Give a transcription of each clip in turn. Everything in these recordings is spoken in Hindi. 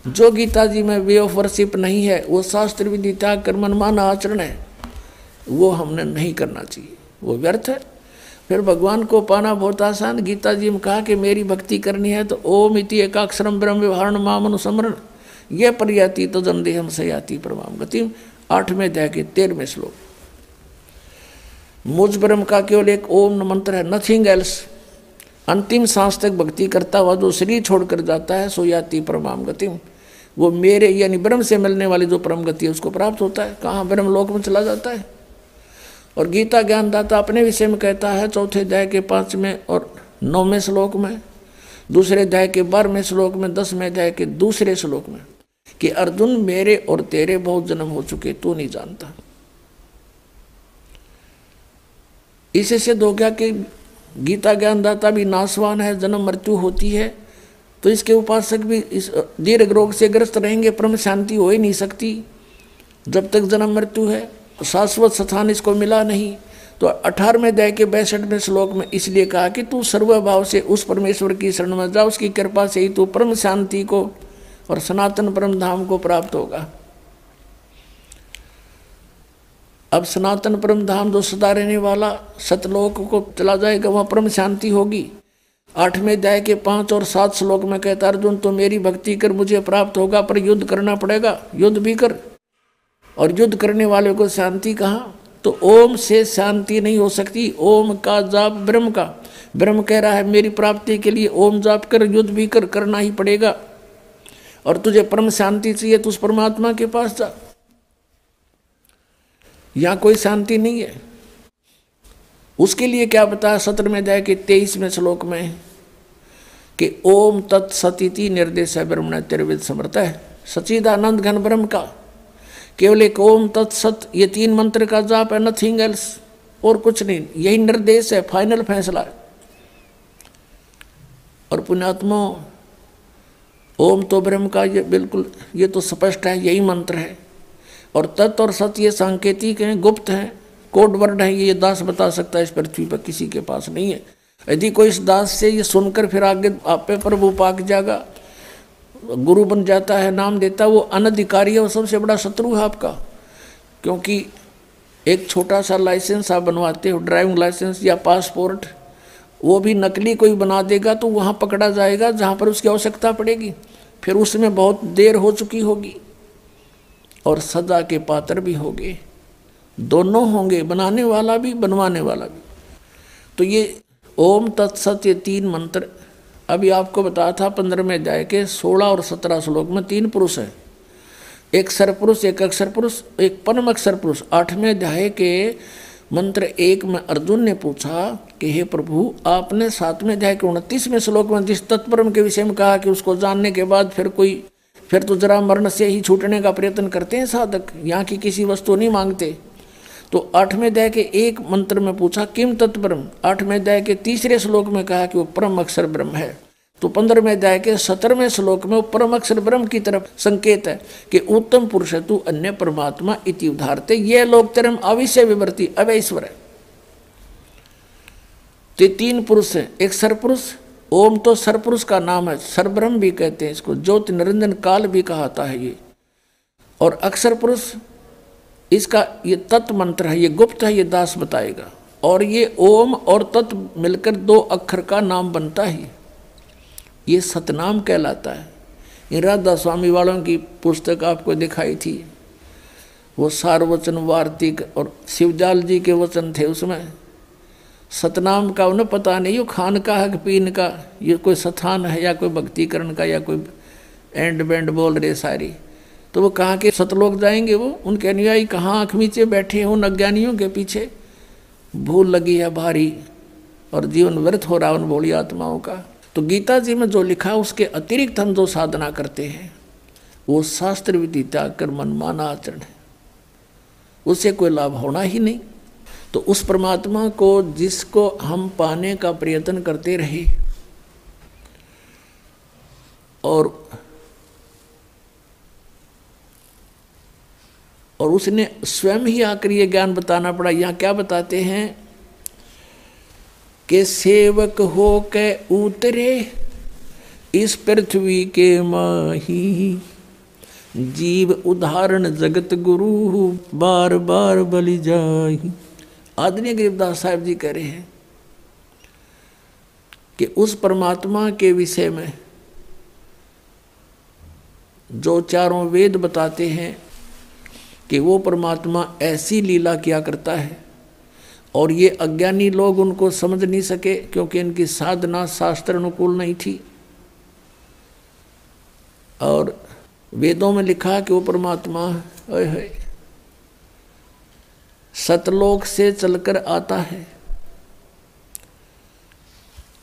जो गीता जी में वे ऑफ वर्शिप नहीं है, वो शास्त्र विधि त्याग कर मनमाना आचरण है, वो हमने नहीं करना चाहिए, वो व्यर्थ है। फिर भगवान को पाना बहुत आसान। गीता जी में कहा कि मेरी भक्ति करनी है तो ओम इति एकाक्षरम ब्रह्म व्यवहारण माम अनुस्मरण यह पर्याति तो जन्देहम सयाति परमाम गतिम। 8वें अध्याय के 13वें श्लोक। मुझ ब्रह्म का केवल एक ओम मंत्र है, नथिंग एल्स। अंतिम सांस तक भक्ति करता हुआ जो शरीर छोड़कर जाता है सो याति परमाम गतिम, वो मेरे यानी ब्रह्म से मिलने वाली जो परम गति है उसको प्राप्त होता है। कहाँ? ब्रह्म लोक में चला जाता है। और गीता ज्ञानदाता अपने विषय में कहता है 4थे अध्याय के 5वें और 9वें श्लोक में, दूसरे अध्याय के 12वें श्लोक में, 10वें अध्याय के दूसरे श्लोक में कि अर्जुन मेरे और तेरे बहुत जन्म हो चुके, तू नहीं जानता। इससे सिद्ध हो गया कि गीता ज्ञानदाता भी नाशवान है, जन्म मृत्यु होती है, तो इसके उपासक भी इस दीर्घ रोग से ग्रस्त रहेंगे, परम शांति हो ही नहीं सकती जब तक जन्म मृत्यु है, शाश्वत स्थान इसको मिला नहीं। तो 18वें अध्याय के 62वें श्लोक में इसलिए कहा कि तू सर्वभाव से उस परमेश्वर की शरण में जा, उसकी कृपा से ही तू परम शांति को और सनातन परम धाम को प्राप्त होगा। अब सनातन परम धाम जो सदा रहने वाला सतलोक को चला जाएगा, वहाँ परम शांति होगी। 8वें अध्याय के 5 और 7 श्लोक में कहता अर्जुन तो मेरी भक्ति कर मुझे प्राप्त होगा, पर युद्ध करना पड़ेगा, युद्ध भी कर। और युद्ध करने वाले को शांति कहाँ? तो ओम से शांति नहीं हो सकती। ओम का जाप ब्रह्म का, ब्रह्म कह रहा है मेरी प्राप्ति के लिए ओम जाप कर, युद्ध भी कर, करना ही पड़ेगा। और तुझे परम शांति चाहिए तो उस परमात्मा के पास जा, यहाँ कोई शांति नहीं है। उसके लिए क्या बताया 17वें अध्याय के 23वें श्लोक में कि ओम तत्सतिति निर्देश है ब्रह्मण तिर्विद समर्थ है। सच्चिदानंद घन ब्रह्म का केवल एक ओम तत्सत, ये 3 मंत्र का जाप है, नथिंग एल्स, और कुछ नहीं। यही निर्देश है, फाइनल फैसला है। और पुण्यात्मा ओम तो ब्रह्म का ये बिल्कुल, ये तो स्पष्ट है, यही मंत्र है। और तत् और सत ये सांकेतिक हैं, गुप्त हैं, कोड वर्ड है, ये दास बता सकता है, इस पृथ्वी पर किसी के पास नहीं है। यदि कोई इस दास से ये सुनकर फिर आगे आप पे प्रभु पाक जाएगा, गुरु बन जाता है, नाम देता, वो अनधिकारी है, वो सबसे बड़ा शत्रु है आपका। क्योंकि एक छोटा सा लाइसेंस आप बनवाते हो, ड्राइविंग लाइसेंस या पासपोर्ट, वो भी नकली कोई बना देगा तो वहाँ पकड़ा जाएगा जहाँ पर उसकी आवश्यकता पड़ेगी, फिर उसमें बहुत देर हो चुकी होगी और सजा के पात्र भी होंगे, दोनों होंगे, बनाने वाला भी बनवाने वाला भी। तो ये ओम तत्सत ये 3 मंत्र अभी आपको बताया था 15वें अध्याय के 16 और 17 श्लोक में 3 पुरुष है, एक सरपुरुष, एक अक्षर पुरुष, एक परम अक्षर पुरुष। 8वें अध्याय के मंत्र 1 में अर्जुन ने पूछा कि हे प्रभु, आपने 7वें अध्याय के 29वें श्लोक में जिस तत्परम के विषय में कहा कि उसको जानने के बाद फिर तो जरा मरण से ही छूटने का प्रयत्न करते हैं साधक, यहाँ की किसी वस्तु नहीं मांगते। तो 8वें अध्याय के 1 मंत्र में पूछा किम तत्परम, 8वें अध्याय के 3रे श्लोक में कहा कि वो परम अक्षर ब्रह्म है। तो 15वें अध्याय के 17वें श्लोक में वो परम अक्षर ब्रह्म की तरफ संकेत है कि उत्तम पुरुष तू अन्य परमात्मा इति उदाहरते, ये लोग तरम अविषय विवर्ती अवैश्वर है। तो 3 पुरुष है, एक सरपुरुष, ओम तो सरपुरुष का नाम है, सरब्रह्म भी कहते हैं इसको, ज्योति निरंजन काल भी कहता है ये। और अक्षर पुरुष इसका ये तत्व मंत्र है, ये गुप्त है, ये दास बताएगा। और ये ओम और तत्व मिलकर 2 अक्षर का नाम बनता है, ये सतनाम कहलाता है। इन राधा स्वामी वालों की पुस्तक आपको दिखाई थी, वो सारवचन वार्तिक और शिवजाल जी के वचन थे, उसमें सतनाम का उन्हें पता नहीं, यो खान का है पीन का, ये कोई स्थान है या कोई भक्तिकरण का या कोई एंड बैंड बोल रहे सारी। तो वो कहाँ के सतलोक जाएंगे, वो उनके अनुयायी कहाँ आँख नीचे बैठे हैं उन अज्ञानियों के पीछे, भूल लगी है भारी और जीवन व्यर्थ हो रहा उन भोली आत्माओं का। तो गीता जी में जो लिखा उसके अतिरिक्त हम जो साधना करते हैं वो शास्त्र विधि त्याग कर मनमाना आचरण है, उससे कोई लाभ होना ही नहीं। तो उस परमात्मा को जिसको हम पाने का प्रयत्न करते रहे और उसने स्वयं ही आकर ये ज्ञान बताना पड़ा। यहाँ क्या बताते हैं कि सेवक हो के उतरे इस पृथ्वी के माही, जीव उदाहरण जगत गुरु, बार बार बलि जाहि। आदरणीय गरीबदास साहब जी कह रहे हैं कि उस परमात्मा के विषय में जो चारों वेद बताते हैं कि वो परमात्मा ऐसी लीला किया करता है, और ये अज्ञानी लोग उनको समझ नहीं सके क्योंकि इनकी साधना शास्त्र अनुकूल नहीं थी। और वेदों में लिखा कि वो परमात्मा सतलोक से चलकर आता है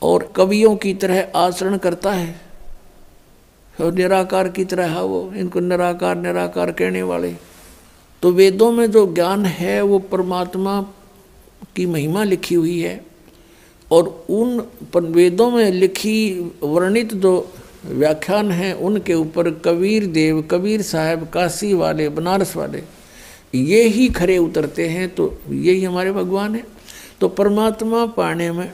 और कवियों की तरह आचरण करता है, और निराकार की तरह है वो, इनको निराकार निराकार कहने वाले। तो वेदों में जो ज्ञान है वो परमात्मा की महिमा लिखी हुई है, और उन वेदों में लिखी वर्णित जो व्याख्यान हैं उनके ऊपर कबीर देव, कबीर साहब, काशी वाले, बनारस वाले ये ही खरे उतरते हैं। तो यही हमारे भगवान हैं। तो परमात्मा पाने में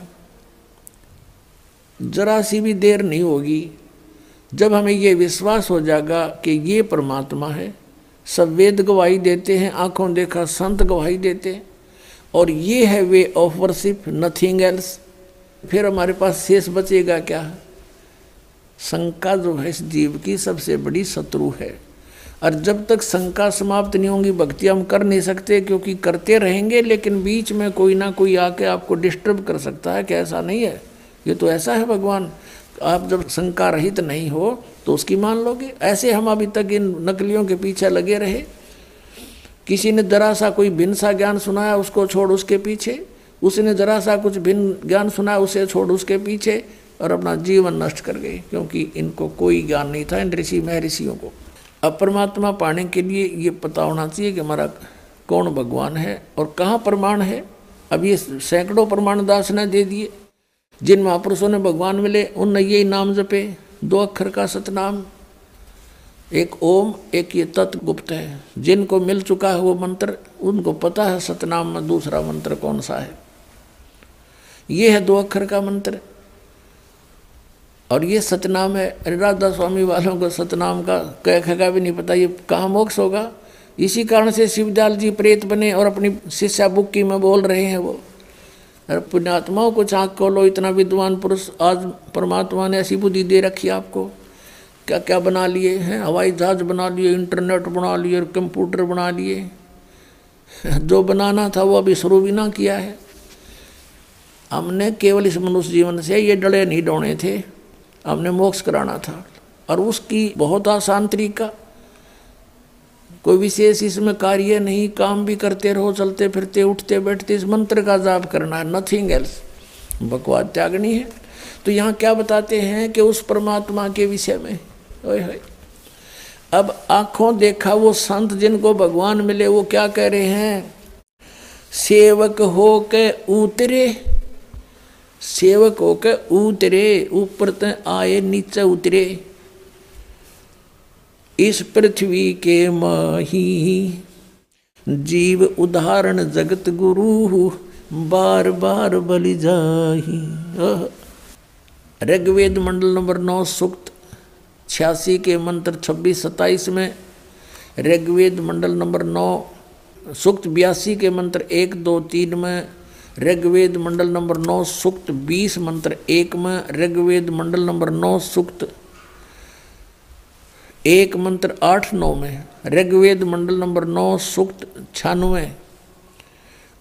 जरा सी भी देर नहीं होगी। जब हमें ये विश्वास हो जाएगा कि ये परमात्मा है, सब वेद गवाही देते हैं, आंखों देखा संत गवाही देते हैं, और ये है way of worship, nothing else, फिर हमारे पास शेष बचेगा क्या? शंका जो है इस जीव की सबसे बड़ी शत्रु है। और जब तक शंका समाप्त नहीं होंगी भक्ति हम कर नहीं सकते, क्योंकि करते रहेंगे लेकिन बीच में कोई ना कोई आके आपको डिस्टर्ब कर सकता है कि ऐसा नहीं है, ये तो ऐसा है भगवान। आप जब शंका रहित नहीं हो तो उसकी मान लोगे। ऐसे हम अभी तक इन नकलियों के पीछे लगे रहे। किसी ने जरा सा कोई भिन्न सा ज्ञान सुनाया उसको छोड़ उसके पीछे, उसने जरा सा कुछ भिन्न ज्ञान सुनाया उसे छोड़ उसके पीछे, और अपना जीवन नष्ट कर गए, क्योंकि इनको कोई ज्ञान नहीं था इन ऋषि महर्षियों को। अब परमात्मा पाने के लिए ये पता होना चाहिए कि हमारा कौन भगवान है और कहाँ प्रमाण है। अब ये सैकड़ों प्रमाण दास ने दे दिए। जिन महापुरुषों ने भगवान मिले उनने यही नाम जपे, 2 अक्षर का सतनाम, एक ओम, एक ये तत् गुप्त है। जिनको मिल चुका है वो मंत्र उनको पता है सतनाम में दूसरा मंत्र कौन सा है। ये है 2 अक्षर का मंत्र, और ये सतनाम है। राधा स्वामी वालों को सतनाम का कह भी नहीं पता, ये कहाँ मोक्ष होगा। इसी कारण से शिवदयाल जी प्रेत बने और अपनी शिष्या बुक्की में बोल रहे हैं वो। अरे पुण्यात्माओं को आँख खोलो, इतना विद्वान पुरुष, आज परमात्मा ने ऐसी बुद्धि दे रखी आपको, क्या क्या बना लिए हैं, हवाई जहाज बना लिए, इंटरनेट बना लिए, कंप्यूटर बना लिए। जो बनाना था वो अभी शुरू भी ना किया है। हमने केवल इस मनुष्य जीवन से ये डले नहीं डोने थे, हमने मोक्ष कराना था, और उसकी बहुत आसान तरीका, कोई विशेष इसमें कार्य नहीं, काम भी करते रहो, चलते फिरते उठते बैठते इस मंत्र का जाप करना है, नथिंग एल्स, बकवास त्यागनी है। तो यहाँ क्या बताते हैं कि उस परमात्मा के विषय में, ओए होए, अब आंखों देखा वो संत जिनको भगवान मिले वो क्या कह रहे हैं, सेवक हो के उतरे, सेवक हो के उतरे, ऊपर ते आए नीचे उतरे, इस पृथ्वी के माही, जीव उदाहरण जगत गुरु, बार बार बलि जाहि। ऋग्वेद मंडल नंबर 9 सूक्त 86 के मंत्र 26-27 में, ऋग्वेद मंडल नंबर 9 सूक्त 82 के मंत्र 1, 2, 3 में, ऋग्वेद मंडल नंबर 9 सूक्त 20 मंत्र 1 में, ऋग्वेद मंडल नंबर 9 सूक्त 1 मंत्र 8, 9 में, ऋग्वेद मंडल नंबर 9 सूक्त 96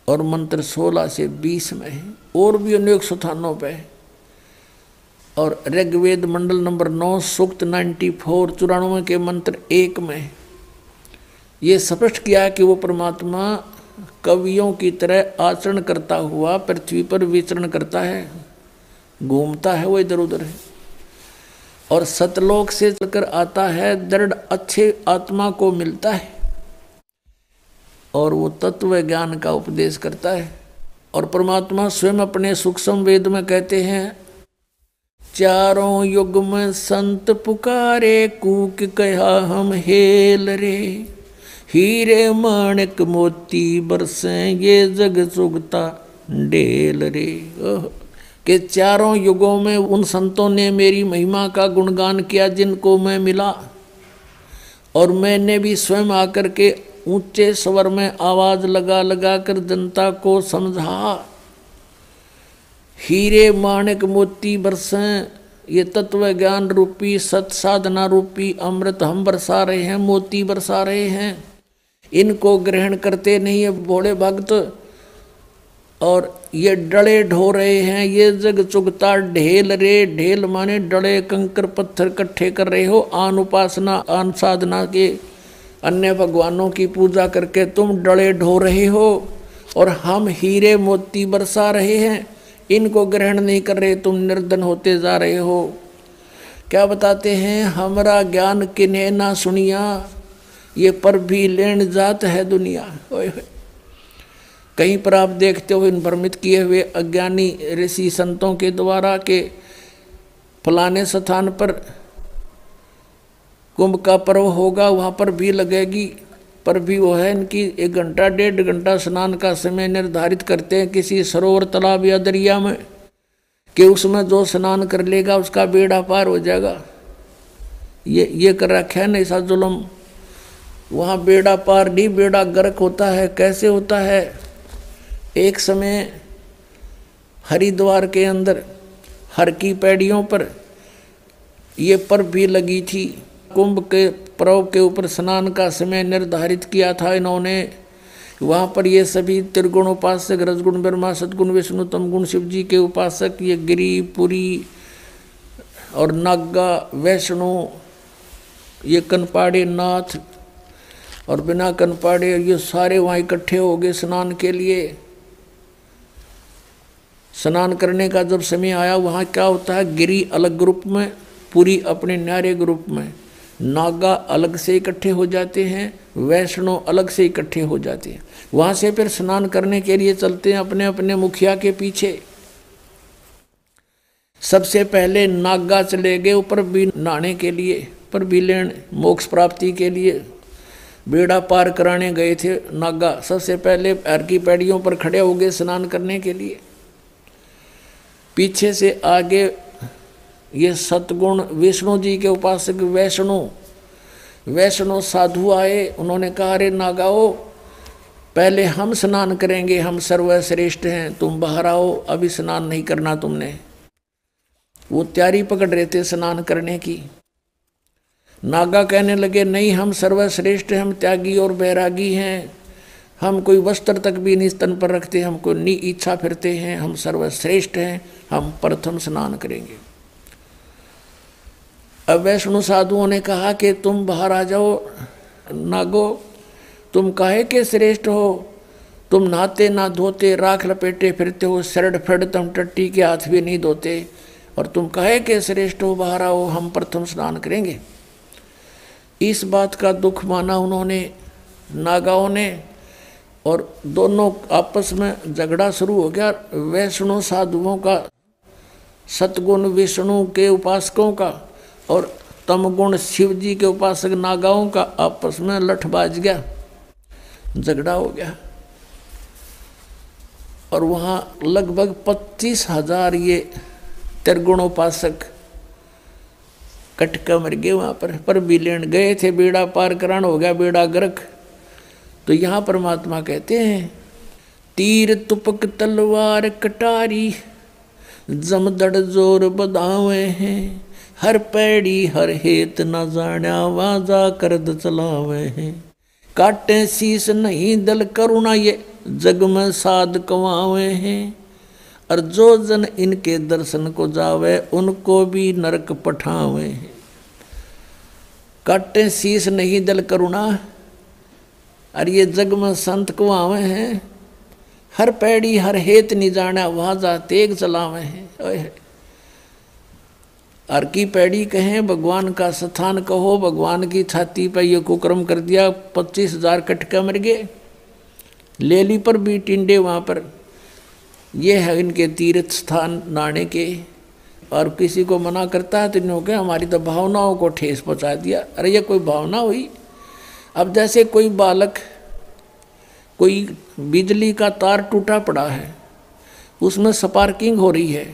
और मंत्र 16 से 20 में है, और भी अनेक स्थानों पे। और ऋग्वेद मंडल नंबर 9 सूक्त 94 के मंत्र 1 में ये स्पष्ट किया कि वो परमात्मा कवियों की तरह आचरण करता हुआ पृथ्वी पर विचरण करता है, घूमता है वो इधर उधर है, और सतलोक से चलकर आता है, दृढ़ अच्छे आत्मा को मिलता है और वो तत्व ज्ञान का उपदेश करता है। और परमात्मा स्वयं अपने सूक्ष्म वेद में कहते हैं, चारों युग में संत पुकारे, कूक कहा हम हेल रे, हीरे माणिक मोती बरसे ये जग चुगता ढेल रे। कि चारों युगों में उन संतों ने मेरी महिमा का गुणगान किया जिनको मैं मिला, और मैंने भी स्वयं आकर के ऊंचे स्वर में आवाज लगा लगा कर जनता को समझा, हीरे माणिक मोती बरसें, ये तत्व ज्ञान रूपी सत साधना रूपी अमृत हम बरसा रहे हैं, मोती बरसा रहे हैं। इनको ग्रहण करते नहीं है भोले भक्त, और ये डले ढो रहे हैं, ये जग चुगता ढेल रे, ढेल माने डले कंकर पत्थर इकट्ठे कर रहे हो, आन उपासना आन साधना के अन्य भगवानों की पूजा करके तुम डले ढो रहे हो, और हम हीरे मोती बरसा रहे हैं, इनको ग्रहण नहीं कर रहे, तुम निर्धन होते जा रहे हो। क्या बताते हैं, हमारा ज्ञान किन्हें ना सुनिया, ये पर भी लेन जात है दुनिया। कहीं पर आप देखते हो इन भ्रमित किए हुए अज्ञानी ऋषि संतों के द्वारा के फलाने स्थान पर कुंभ का पर्व होगा, वहाँ पर भी लगेगी, पर भी वो है इनकी 1 घंटा 1.5 घंटा स्नान का समय निर्धारित करते हैं किसी सरोवर तालाब या दरिया में, कि उसमें जो स्नान कर लेगा उसका बेड़ा पार हो जाएगा। ये कर रखा है ना ऐसा जुल्म। वहाँ बेड़ा पार नहीं, बेड़ा गर्क होता है। कैसे होता है, एक समय हरिद्वार के अंदर हर की पैड़ियों पर ये पर्व भी लगी थी। कुंभ के पर्व के ऊपर स्नान का समय निर्धारित किया था इन्होंने। वहाँ पर ये सभी त्रिगुण उपासक, रजगुण ब्रह्मा, सदगुण विष्णु, तमगुण शिव जी के उपासक, ये गिरी पुरी और नागा वैष्णो, ये कनपाड़े नाथ और बिना कनपाड़े, ये सारे वहाँ इकट्ठे हो गए स्नान के लिए। स्नान करने का जब समय आया, वहाँ क्या होता है, गिरी अलग ग्रुप में, पूरी अपने न्यारे ग्रुप में, नागा अलग से इकट्ठे हो जाते हैं, वैष्णो अलग से इकट्ठे हो जाते हैं। वहाँ से फिर स्नान करने के लिए चलते हैं अपने अपने मुखिया के पीछे। सबसे पहले नागा चले गए ऊपर भी नहाने के लिए, पर भी लेन मोक्ष प्राप्ति के लिए बेड़ा पार कराने गए थे नागा। सबसे पहले हर की पैड़ियों पर खड़े हो गए स्नान करने के लिए। पीछे से आगे ये सतगुण विष्णु जी के उपासक वैष्णो साधु आए। उन्होंने कहा, अरे नागाओ, पहले हम स्नान करेंगे, हम सर्वश्रेष्ठ हैं, तुम बाहर आओ, अभी स्नान नहीं करना तुमने। वो तैयारी पकड़ रहे थे स्नान करने की। नागा कहने लगे, नहीं, हम सर्वश्रेष्ठ हैं, हम त्यागी और बैरागी हैं, हम कोई वस्त्र तक भी नहीं तन पर रखते, हमको नी इच्छा फिरते हैं, हम सर्वश्रेष्ठ हैं, हम प्रथम स्नान करेंगे। अब वैष्णु साधुओं ने कहा कि तुम बाहर आ जाओ नागो, तुम काहे के श्रेष्ठ हो, तुम नहाते ना धोते, राख लपेटे फिरते हो, सरड फड़ तुम टट्टी के हाथ भी नहीं धोते, और तुम काहे के श्रेष्ठ हो, बाहर आओ, हम प्रथम स्नान करेंगे। इस बात का दुख माना उन्होंने, नागाओं ने, और दोनों आपस में झगड़ा शुरू हो गया। वैष्णो साधुओं का, सतगुण विष्णु के उपासकों का, और तमगुण शिव जी के उपासक नागाओं का आपस में लठबाज गया, झगड़ा हो गया। और वहाँ लगभग 25,000 ये त्रिगुणोपासक कटका मर गए वहाँ पर भी लेन गए थे, बेड़ा पार करान हो गया, बेड़ा गर्क। तो यहाँ परमात्मा कहते हैं, तीर तुपक तलवार कटारी, जमदड़ जोर बदावे हैं, हर पैड़ी हर हेत न जाण्या, वाजा करद चलावे हैं, काटे शीस नहीं दल करुणा, ये जग में साध कमावे हैं, और जो जन इनके दर्शन को जावे, उनको भी नरक पठावे हैं। काटे शीस नहीं दल करुणा, और ये जग में संत को आवे हैं, हर पैड़ी हर हेत नहीं जाना, वाजा तेग चलावे हैं। हर की पैड़ी कहें, भगवान का स्थान कहो, भगवान की छाती पर ये कुकर्म कर दिया, 25,000 कटका मर गए। लेली पर भी टिंडे वहाँ पर, ये है इनके तीर्थ स्थान नहाने के। और किसी को मना करता है तो इन्होंने कहा, हमारी तो भावनाओं को ठेस पहुँचा दिया। अरे ये कोई भावना हुई? अब जैसे कोई बालक, कोई बिजली का तार टूटा पड़ा है, उसमें स्पार्किंग हो रही है,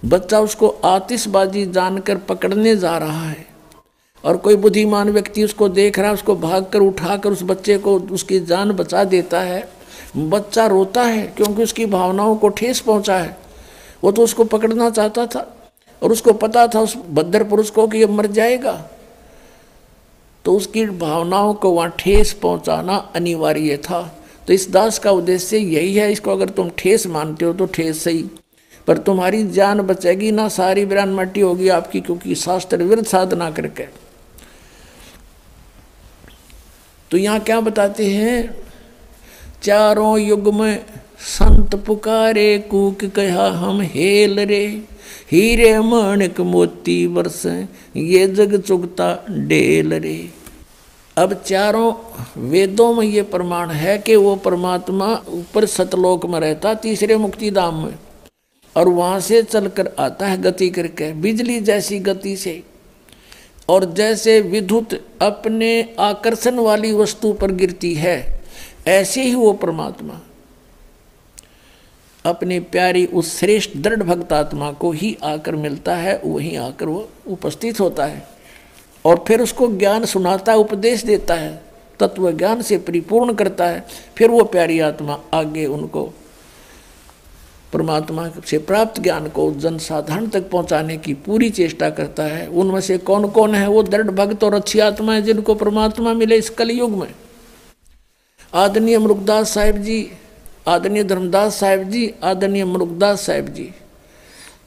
बच्चा उसको आतिशबाजी जानकर पकड़ने जा रहा है, और कोई बुद्धिमान व्यक्ति उसको देख रहा है, उसको भाग कर उठा कर उस बच्चे को उसकी जान बचा देता है। बच्चा रोता है क्योंकि उसकी भावनाओं को ठेस पहुंचा है। वो तो उसको पकड़ना चाहता था और उसको पता था उस भद्र पुरुष को कि ये मर जाएगा, तो उसकी भावनाओं को वहाँ ठेस पहुँचाना अनिवार्य था। तो इस दास का उद्देश्य यही है। इसको अगर तुम ठेस मानते हो तो ठेस सही, पर तुम्हारी जान बचेगी ना, सारी वीरान मट्टी होगी आपकी, क्योंकि शास्त्र विरुद्ध साधना करके। तो यहाँ क्या बताते हैं, चारों युग में संत पुकारे, कूक कहा हम हेल रे, हीरे माणिक मोती बरस, ये जग चुगता डेल रे। अब चारों वेदों में ये प्रमाण है कि वो परमात्मा ऊपर सतलोक में रहता, तीसरे मुक्ति धाम में, और वहाँ से चलकर आता है गति करके बिजली जैसी गति से। और जैसे विद्युत अपने आकर्षण वाली वस्तु पर गिरती है, ऐसे ही वो परमात्मा अपनी प्यारी उस श्रेष्ठ दृढ़ भक्त आत्मा को ही आकर मिलता है, वहीं आकर वो उपस्थित होता है और फिर उसको ज्ञान सुनाता है, उपदेश देता है, तत्व ज्ञान से परिपूर्ण करता है। फिर वो प्यारी आत्मा आगे उनको परमात्मा से प्राप्त ज्ञान को जनसाधारण तक पहुंचाने की पूरी चेष्टा करता है। उनमें से कौन कौन है वो दृढ़ भक्त और अच्छी आत्मा है जिनको परमात्मा मिले इस कलयुग में? आदरणीय मुरुगदास साहिब जी, आदरणीय धर्मदास साहिब जी, आदरणीय मुरुगदास साहिब जी,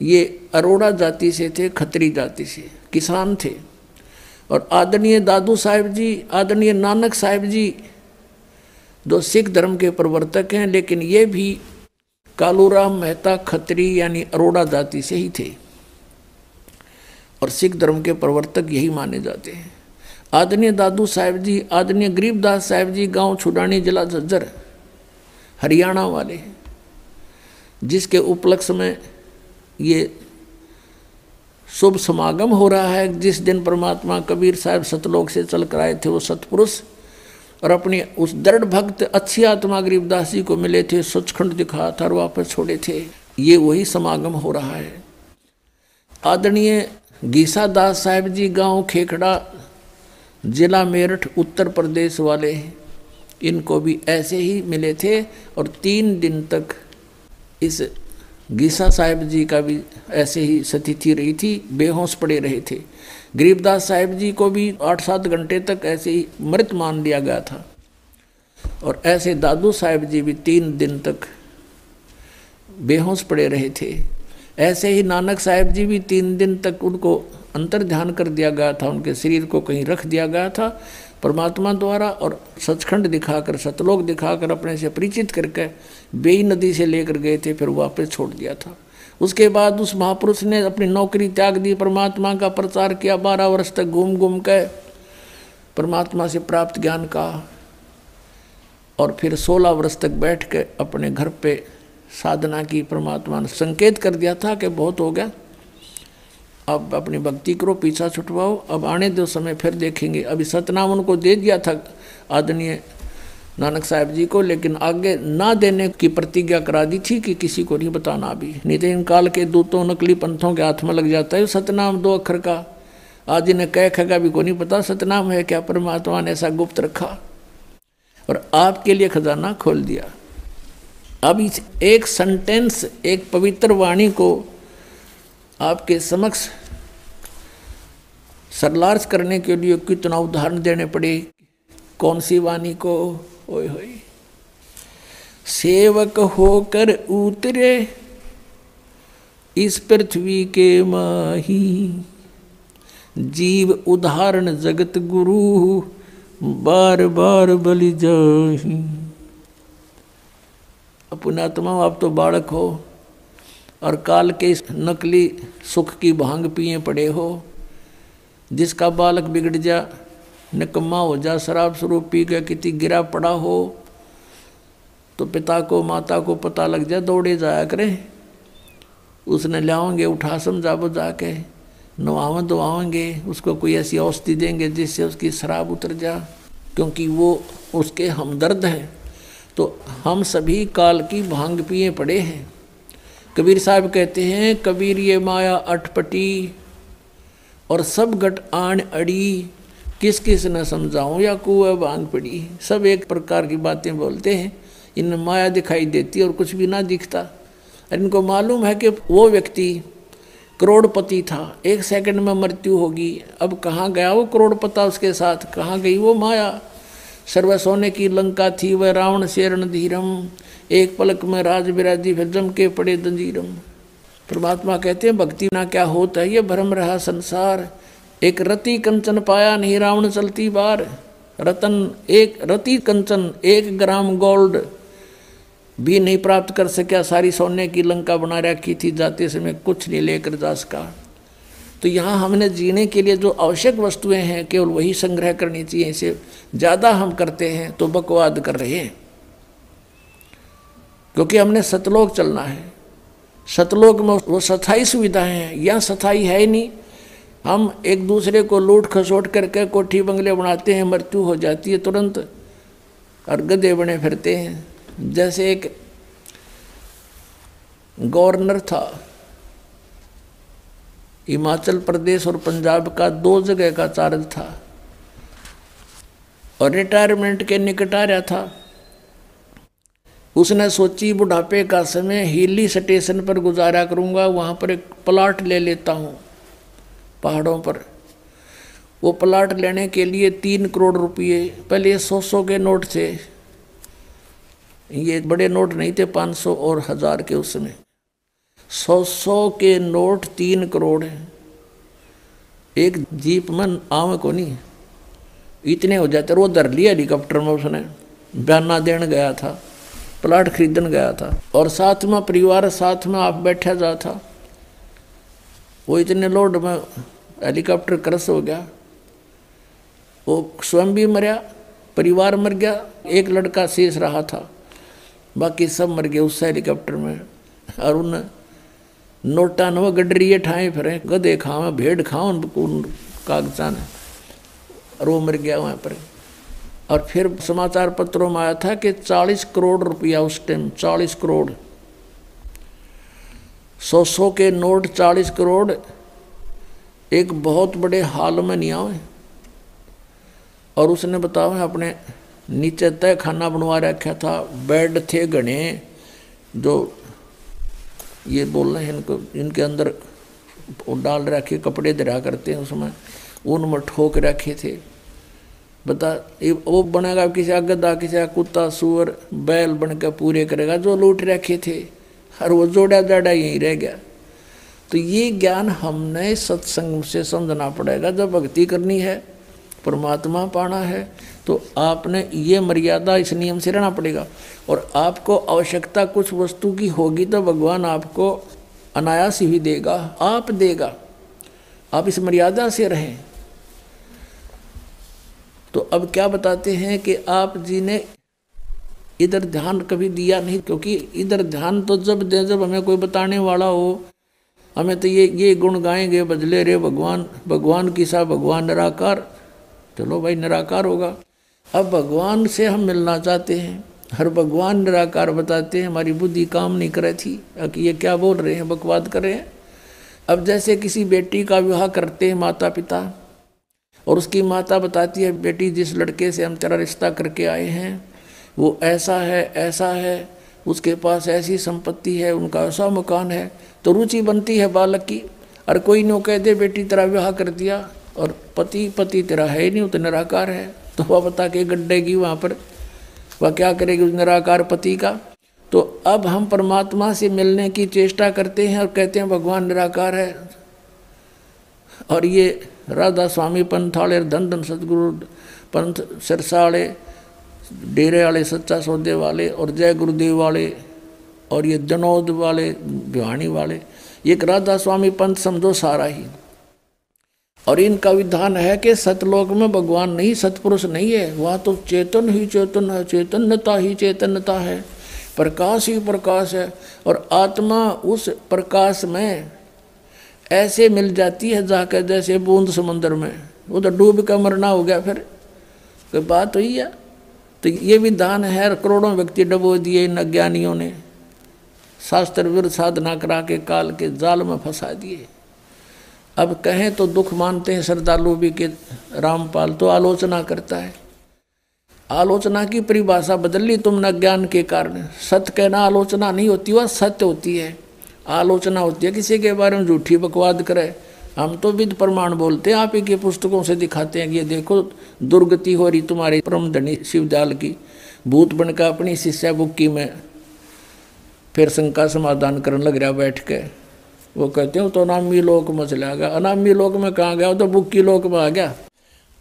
ये अरोड़ा जाति से थे, खत्री जाति से, किसान थे। और आदरणीय दादू साहिब जी, आदरणीय नानक साहिब जी, दो सिख धर्म के प्रवर्तक हैं, लेकिन ये भी कालूराम मेहता खत्री यानी अरोड़ा जाति से ही थे और सिख धर्म के प्रवर्तक यही माने जाते हैं। आदरणीय दादू साहिब जी, आदरणीय गरीबदास साहिब जी, गांव छुडानी, जिला झज्जर, हरियाणा वाले, जिसके उपलक्ष्य में ये शुभ समागम हो रहा है। जिस दिन परमात्मा कबीर साहब सतलोक से चल कर आए थे, वो सतपुरुष और अपनी उस दृढ़ भक्त अच्छी आत्मा गरीबदास जी को मिले थे, सचखंड दिखाया था और वापस छोड़े थे। ये वही समागम हो रहा है। आदरणीय गीसा दास साहिब जी, गांव खेखड़ा, जिला मेरठ, उत्तर प्रदेश वाले, इनको भी ऐसे ही मिले थे और 3 दिन तक इस गीसा साहिब जी का भी ऐसे ही स्थिति रही थी, बेहोश पड़े रहे थे। गरीबदास साहिब जी को भी 8-7 घंटे तक ऐसे ही मृत मान लिया गया था और ऐसे दादू साहिब जी भी 3 दिन तक बेहोश पड़े रहे थे। ऐसे ही नानक साहिब जी भी 3 दिन तक उनको अंतर ध्यान कर दिया गया था, उनके शरीर को कहीं रख दिया गया था परमात्मा द्वारा और सचखंड दिखाकर, सतलोक दिखाकर अपने से परिचित करके बेई नदी से लेकर गए थे, फिर वापस छोड़ दिया था। उसके बाद उस महापुरुष ने अपनी नौकरी त्याग दी, परमात्मा का प्रचार किया, 12 वर्ष तक घूम घूम के परमात्मा से प्राप्त ज्ञान का, और फिर 16 वर्ष तक बैठ के अपने घर पे साधना की। परमात्मा ने संकेत कर दिया था कि बहुत हो गया, अब अपनी भक्ति करो, पीछा छुटवाओ, अब आने दो समय, फिर देखेंगे। अभी सतनाम उनको दे दिया था आदरणीय नानक साहिब जी को, लेकिन आगे ना देने की प्रतिज्ञा करा दी थी कि किसी को नहीं बताना अभी, नहीं तो इन काल के दूतों नकली पंथों के हाथ में लग जाता है सतनाम 2 अक्षर का। आज इन्हें कह खगा भी को नहीं पता सतनाम है क्या, परमात्मा ने ऐसा गुप्त रखा और आपके लिए खजाना खोल दिया। अब इस एक सेंटेंस, एक पवित्र वाणी को आपके समक्ष सरलार्ज करने के लिए कितना उदाहरण देने पड़े। कौन सी वाणी को? ओए होए, सेवक होकर उतरे इस पृथ्वी के माही, जीव उदाहरण जगत गुरु, बार बार बलि जाही। पुण्यात्मा, आप तो बालक हो और काल के इस नकली सुख की भांग पिए पड़े हो। जिसका बालक बिगड़ जा, निकम्मा हो जा, शराब स्वरूप पी के कितनी गिरा पड़ा हो, तो पिता को माता को पता लग जाए, दौड़े जाया करें, उसने लाओगे, उठा समझा बुझा के नवावेंगे, उसको कोई ऐसी औषधि देंगे जिससे उसकी शराब उतर जा, क्योंकि वो उसके हमदर्द हैं। तो हम सभी काल की भांग पिए पड़े हैं। कबीर साहब कहते हैं, कबीर ये माया अटपटी, और सब घट आन अड़ी, किस किस न समझाऊं या कुआ भांग पड़ी। सब एक प्रकार की बातें बोलते हैं, इनमें माया दिखाई देती है और कुछ भी ना दिखता। इनको मालूम है कि वो व्यक्ति करोड़पति था, 1 सेकंड में मृत्यु होगी। अब कहाँ गया वो करोड़पता, उसके साथ कहाँ गई वो माया। सर्व सोने की लंका थी वह रावण शेरण धीरम, एक पलक में राज विराजी फिर जम के पड़े दंजीरम। परमात्मा कहते हैं भक्ति ना क्या होता है, ये भ्रम रहा संसार। एक रति कंचन पाया नहीं रावण चलती बार। रतन एक रति कंचन 1 ग्राम गोल्ड भी नहीं प्राप्त कर सका, सारी सोने की लंका बना रखी थी, जाते समय कुछ नहीं लेकर जा सका। तो यहाँ हमने जीने के लिए जो आवश्यक वस्तुएं हैं केवल वही संग्रह करनी चाहिए। इसे ज़्यादा हम करते हैं तो बकवाद कर रहे हैं, क्योंकि हमने सतलोक चलना है। सतलोक में वो स्थायी सुविधाएं हैं, यहाँ स्थायी है ही नहीं। हम एक दूसरे को लूट खसोट करके कोठी बंगले बनाते हैं, मृत्यु हो जाती है तुरंत और गधे बने फिरते हैं। जैसे एक गवर्नर था हिमाचल प्रदेश और पंजाब का, 2 जगह का चार्ज था और रिटायरमेंट के निकट आ रहा था। उसने सोची बुढ़ापे का समय हिली स्टेशन पर गुजारा करूंगा, वहां पर एक प्लाट ले लेता हूं पहाड़ों पर। वो प्लाट लेने के लिए 3 करोड़ रुपये, पहले 100 के नोट थे, ये बड़े नोट नहीं थे 500 और 1000 के, उस समय 100 के नोट 3 करोड़ है। एक जीप में आवे को नहीं इतने हो जाते। वो धर लिया हेलीकॉप्टर में, उसने बयाना देने गया था, प्लाट खरीदन गया था और साथ में परिवार साथ में आप बैठा जा था। वो इतने लोड में हेलीकॉप्टर क्रश हो गया, वो स्वयं भी मरा, परिवार मर गया, एक लड़का शेष रहा था, बाकी सब मर गए उस हेलीकॉप्टर में। और उन नोटा न गडरिए ठाए फिर गधे खाओ भेड़ खाओ उन कागजान, और वो मर गया वहाँ पर। और फिर समाचार पत्रों में आया था कि 40 करोड़ रुपया उस टाइम, 40 करोड़, 100 के नोट 40 करोड़ एक बहुत बड़े हाल में नहीं आए। और उसने बताया अपने नीचे तय खाना बनवा रखा था, बेड थे घने, जो ये बोल रहे हैं इनको, इनके अंदर डाल रखे कपड़े दरा करते हैं, उसमें उनमें ठोक रखे थे। बता वो बनेगा किसी गधा, किसी कुत्ता, सुअर, बैल बन के पूरे करेगा जो लूट रखे थे, और वो जोड़ा जाड़ा यहीं रह गया। तो ये ज्ञान हमने सत्संग से समझना पड़ेगा। जब भक्ति करनी है, परमात्मा पाना है, तो आपने ये मर्यादा, इस नियम से रहना पड़ेगा। और आपको आवश्यकता कुछ वस्तु की होगी तो भगवान आपको अनायास ही देगा, आप देगा। आप इस मर्यादा से रहें। तो अब क्या बताते हैं कि आप जी ने इधर ध्यान कभी दिया नहीं, क्योंकि इधर ध्यान तो जब दे जब हमें कोई बताने वाला हो। हमें तो ये गुण गाएंगे, बजले रे भगवान, भगवान की सा भगवान निराकार। चलो भाई निराकार होगा। अब भगवान से हम मिलना चाहते हैं, हर भगवान निराकार बताते हैं, हमारी बुद्धि काम नहीं कर रही थी कि ये क्या बोल रहे हैं, बकवाद कर रहे हैं। अब जैसे किसी बेटी का विवाह करते हैं माता पिता, और उसकी माता बताती है बेटी जिस लड़के से हम तेरा रिश्ता करके आए हैं वो ऐसा है, उसके पास ऐसी संपत्ति है, उनका ऐसा मकान है। तो रुचि बनती है बालक की। और कोई नो कह दे बेटी तेरा विवाह कर दिया और पति तेरा है ही नहीं, वो तो निराकार है, तो वह बता के गड्ढेगी वहाँ पर, वह क्या करेगी उस निराकार पति का। तो अब हम परमात्मा से मिलने की चेष्टा करते हैं और कहते हैं भगवान निराकार है। और ये राधा स्वामी पंथ वाले, धन धन सतगुरु पंथ सिरसा वाले, डेरे वाले, सच्चा सौदे वाले, और जय गुरुदेव वाले, और ये जनौद वाले, भिवानी वाले, ये राधा स्वामी पंथ समझो सारा ही। और इनका विधान है कि सतलोक में भगवान नहीं, सतपुरुष नहीं है, वहाँ तो चेतन ही चेतन है, चैतन्यता ही चैतन्यता है, प्रकाश ही प्रकाश है। और आत्मा उस प्रकाश में ऐसे मिल जाती है जाकर जैसे बूंद समंदर में, वो तो डूब कर मरना हो गया। फिर कोई बात हुई है? तो ये विधान है, करोड़ों व्यक्ति डबो दिए इन अज्ञानियों ने, शास्त्र विरुद्ध साधना करा के काल के जाल में फंसा दिए। अब कहें तो दुख मानते हैं श्रद्धालु भी कि रामपाल तो आलोचना करता है। आलोचना की परिभाषा बदल ली तुमने अज्ञान के कारण। सत्य कहना आलोचना नहीं होती, वह सत्य होती है। आलोचना होती है किसी के बारे में झूठी बकवाद करे। हम तो विद प्रमाण बोलते हैं, आप ही की पुस्तकों से दिखाते हैं कि ये देखो दुर्गति हो रही तुम्हारे परम धनी शिवदयाल की। भूत बनकर अपनी शिष्या बुक्की में फिर शंका समाधान करने लग रहा बैठ के। वो कहते हैं तो अनामी लोक में चला गया। अनामी लोक में कहाँ गया? तो बुक्की लोक में आ गया।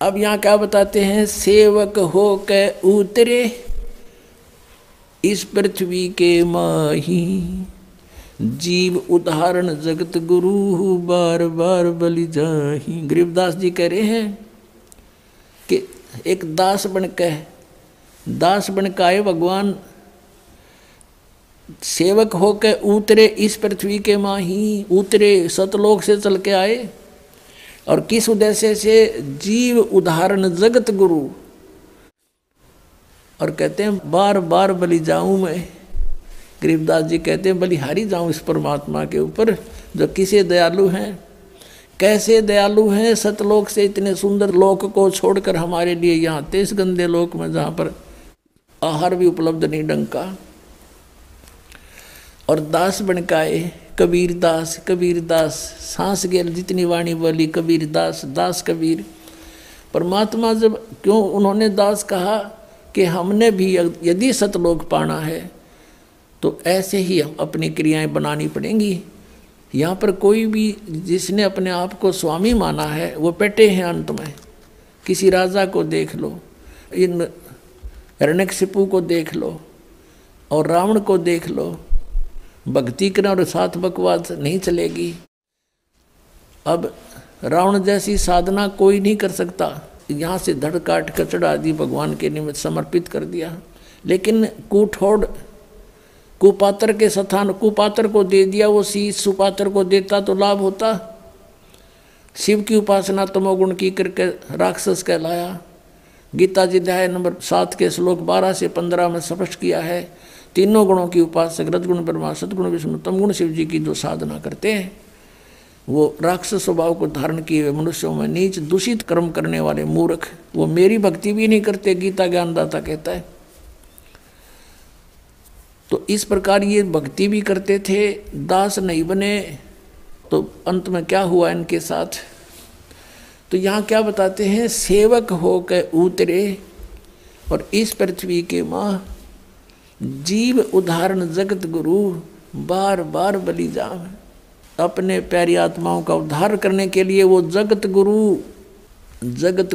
अब यहाँ क्या बताते हैं? सेवक हो के उतरे इस पृथ्वी के माही, जीव उदाहरण जगत गुरु बार बार बलि जाही। गरीबदास जी कह रहे हैं कि एक दास बन के आए भगवान, सेवक होके उतरे इस पृथ्वी के माही। उतरे सतलोक से चल के आए, और किस उद्देश्य से? जीव उदाहरण जगत गुरु। और कहते हैं बार बार बलि जाऊं मैं। गरीबदास जी कहते हैं बलिहारी जाऊं इस परमात्मा के ऊपर जो किसे दयालु हैं, कैसे दयालु हैं। सतलोक से इतने सुंदर लोक को छोड़कर हमारे लिए यहाँ आते इस गंदे लोक में जहाँ पर आहार भी उपलब्ध नहीं ढंग का। और दास बनकाए कबीरदास सांस गेल जितनी वाणी बोली कबीरदास, दास कबीर। परमात्मा जब क्यों उन्होंने दास कहा कि हमने भी यदि सतलोक पाना है तो ऐसे ही हम अपनी क्रियाएं बनानी पड़ेंगी। यहाँ पर कोई भी जिसने अपने आप को स्वामी माना है वो पेटे हैं अंत में। किसी राजा को देख लो, इन हिरण्यकशिपु को देख लो और रावण को देख लो, भक्ति करना और साथ बकवाद नहीं चलेगी। अब रावण जैसी साधना कोई नहीं कर सकता। यहाँ से धड़ काट कचड़ा आदि भगवान के निमित्त समर्पित कर दिया, लेकिन कुठोड़ कुपात्र के स्थान कुपात्र को दे दिया, वो शीश सुपात्र को देता तो लाभ होता। शिव की उपासना तमोगुण की करके राक्षस कहलाया। गीता जी अध्याय नंबर 7 के श्लोक 12 से 15 में स्पष्ट किया है। तीनों गुणों की उपासक रजगुण ब्रह्मा सदगुण विष्णु तमगुण शिव जी की जो साधना करते हैं वो राक्षस स्वभाव को धारण किए हुए मनुष्यों में नीच दूषित कर्म करने वाले मूर्ख, वो मेरी भक्ति भी नहीं करते, गीता ज्ञानदाता कहता है। तो इस प्रकार ये भक्ति भी करते थे, दास नहीं बने, तो अंत में क्या हुआ इनके साथ? तो यहाँ क्या बताते हैं? सेवक हो के उतरे और इस पृथ्वी के माँ जीव उदाहरण जगत गुरु बार बार बलि जाम। अपने प्यारी आत्माओं का उद्धार करने के लिए वो जगत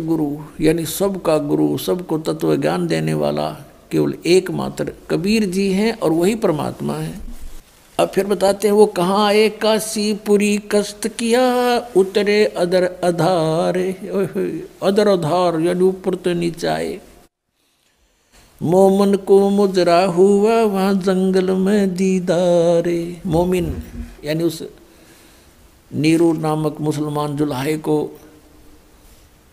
गुरु यानी सबका गुरु, सबको तत्व ज्ञान देने वाला केवल एकमात्र कबीर जी हैं और वही परमात्मा है। अब फिर बताते हैं वो कहाँ आए? काशीपुरी कष्ट किया उतरे अदर आधार यानी ऊपर तो नीचे आए। मोमन को मुजरा हुआ वहाँ जंगल में दीदारे। मोमिन यानी उस नीरू नामक मुसलमान जुल्हे को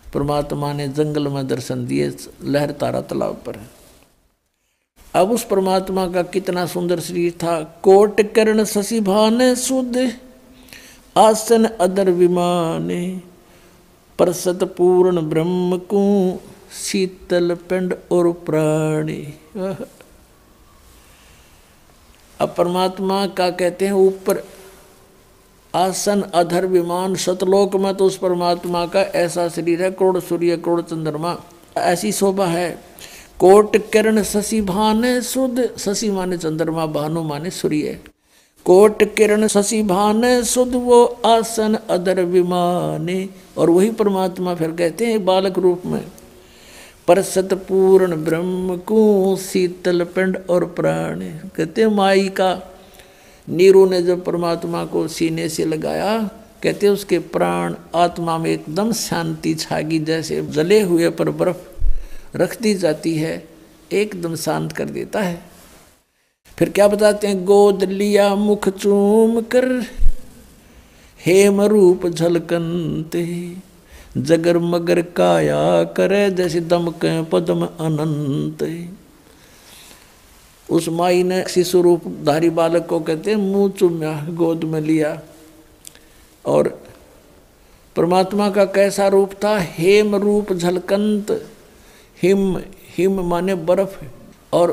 परमात्मा ने जंगल में दर्शन दिए लहर तारा तालाब पर। अब उस परमात्मा का कितना सुंदर शरीर था। कोट कर्ण शशि भाने शुद्ध आसन अदर विमाने, परसत पूर्ण ब्रह्म को शीतल पिंड और प्राणी। अब परमात्मा का कहते हैं ऊपर आसन अधर विमान। सतलोक में तो उस परमात्मा का ऐसा शरीर है, करोड़ सूर्य करोड़ चंद्रमा, ऐसी शोभा है। कोट किरण शशि भाने शुद्ध, शशि माने चंद्रमा, भानु माने सूर्य। कोट किरण शशि भाने शुद्ध वो आसन अधर विमाने। और वही परमात्मा फिर कहते हैं बालक रूप में परसत पूर्ण ब्रह्म को शीतल पिंड और प्राण। कहते हैं माई का नीरू ने जब परमात्मा को सीने से लगाया, कहते हैं उसके प्राण आत्मा में एकदम शांति छागी, जैसे जले हुए पर बर्फ रख दी जाती है, एकदम शांत कर देता है। फिर क्या बताते हैं? गोद लिया मुख चूम कर हेम रूप झलकनते, जगर मगर काया करे जैसे दमके पद्म अनंत। उस माई ने शिशु रूप धारी बालक को कहते हैं मुँह चूम्या, गोद में लिया और परमात्मा का कैसा रूप था? हेम रूप झलकंत। हिम, हिम माने बर्फ। और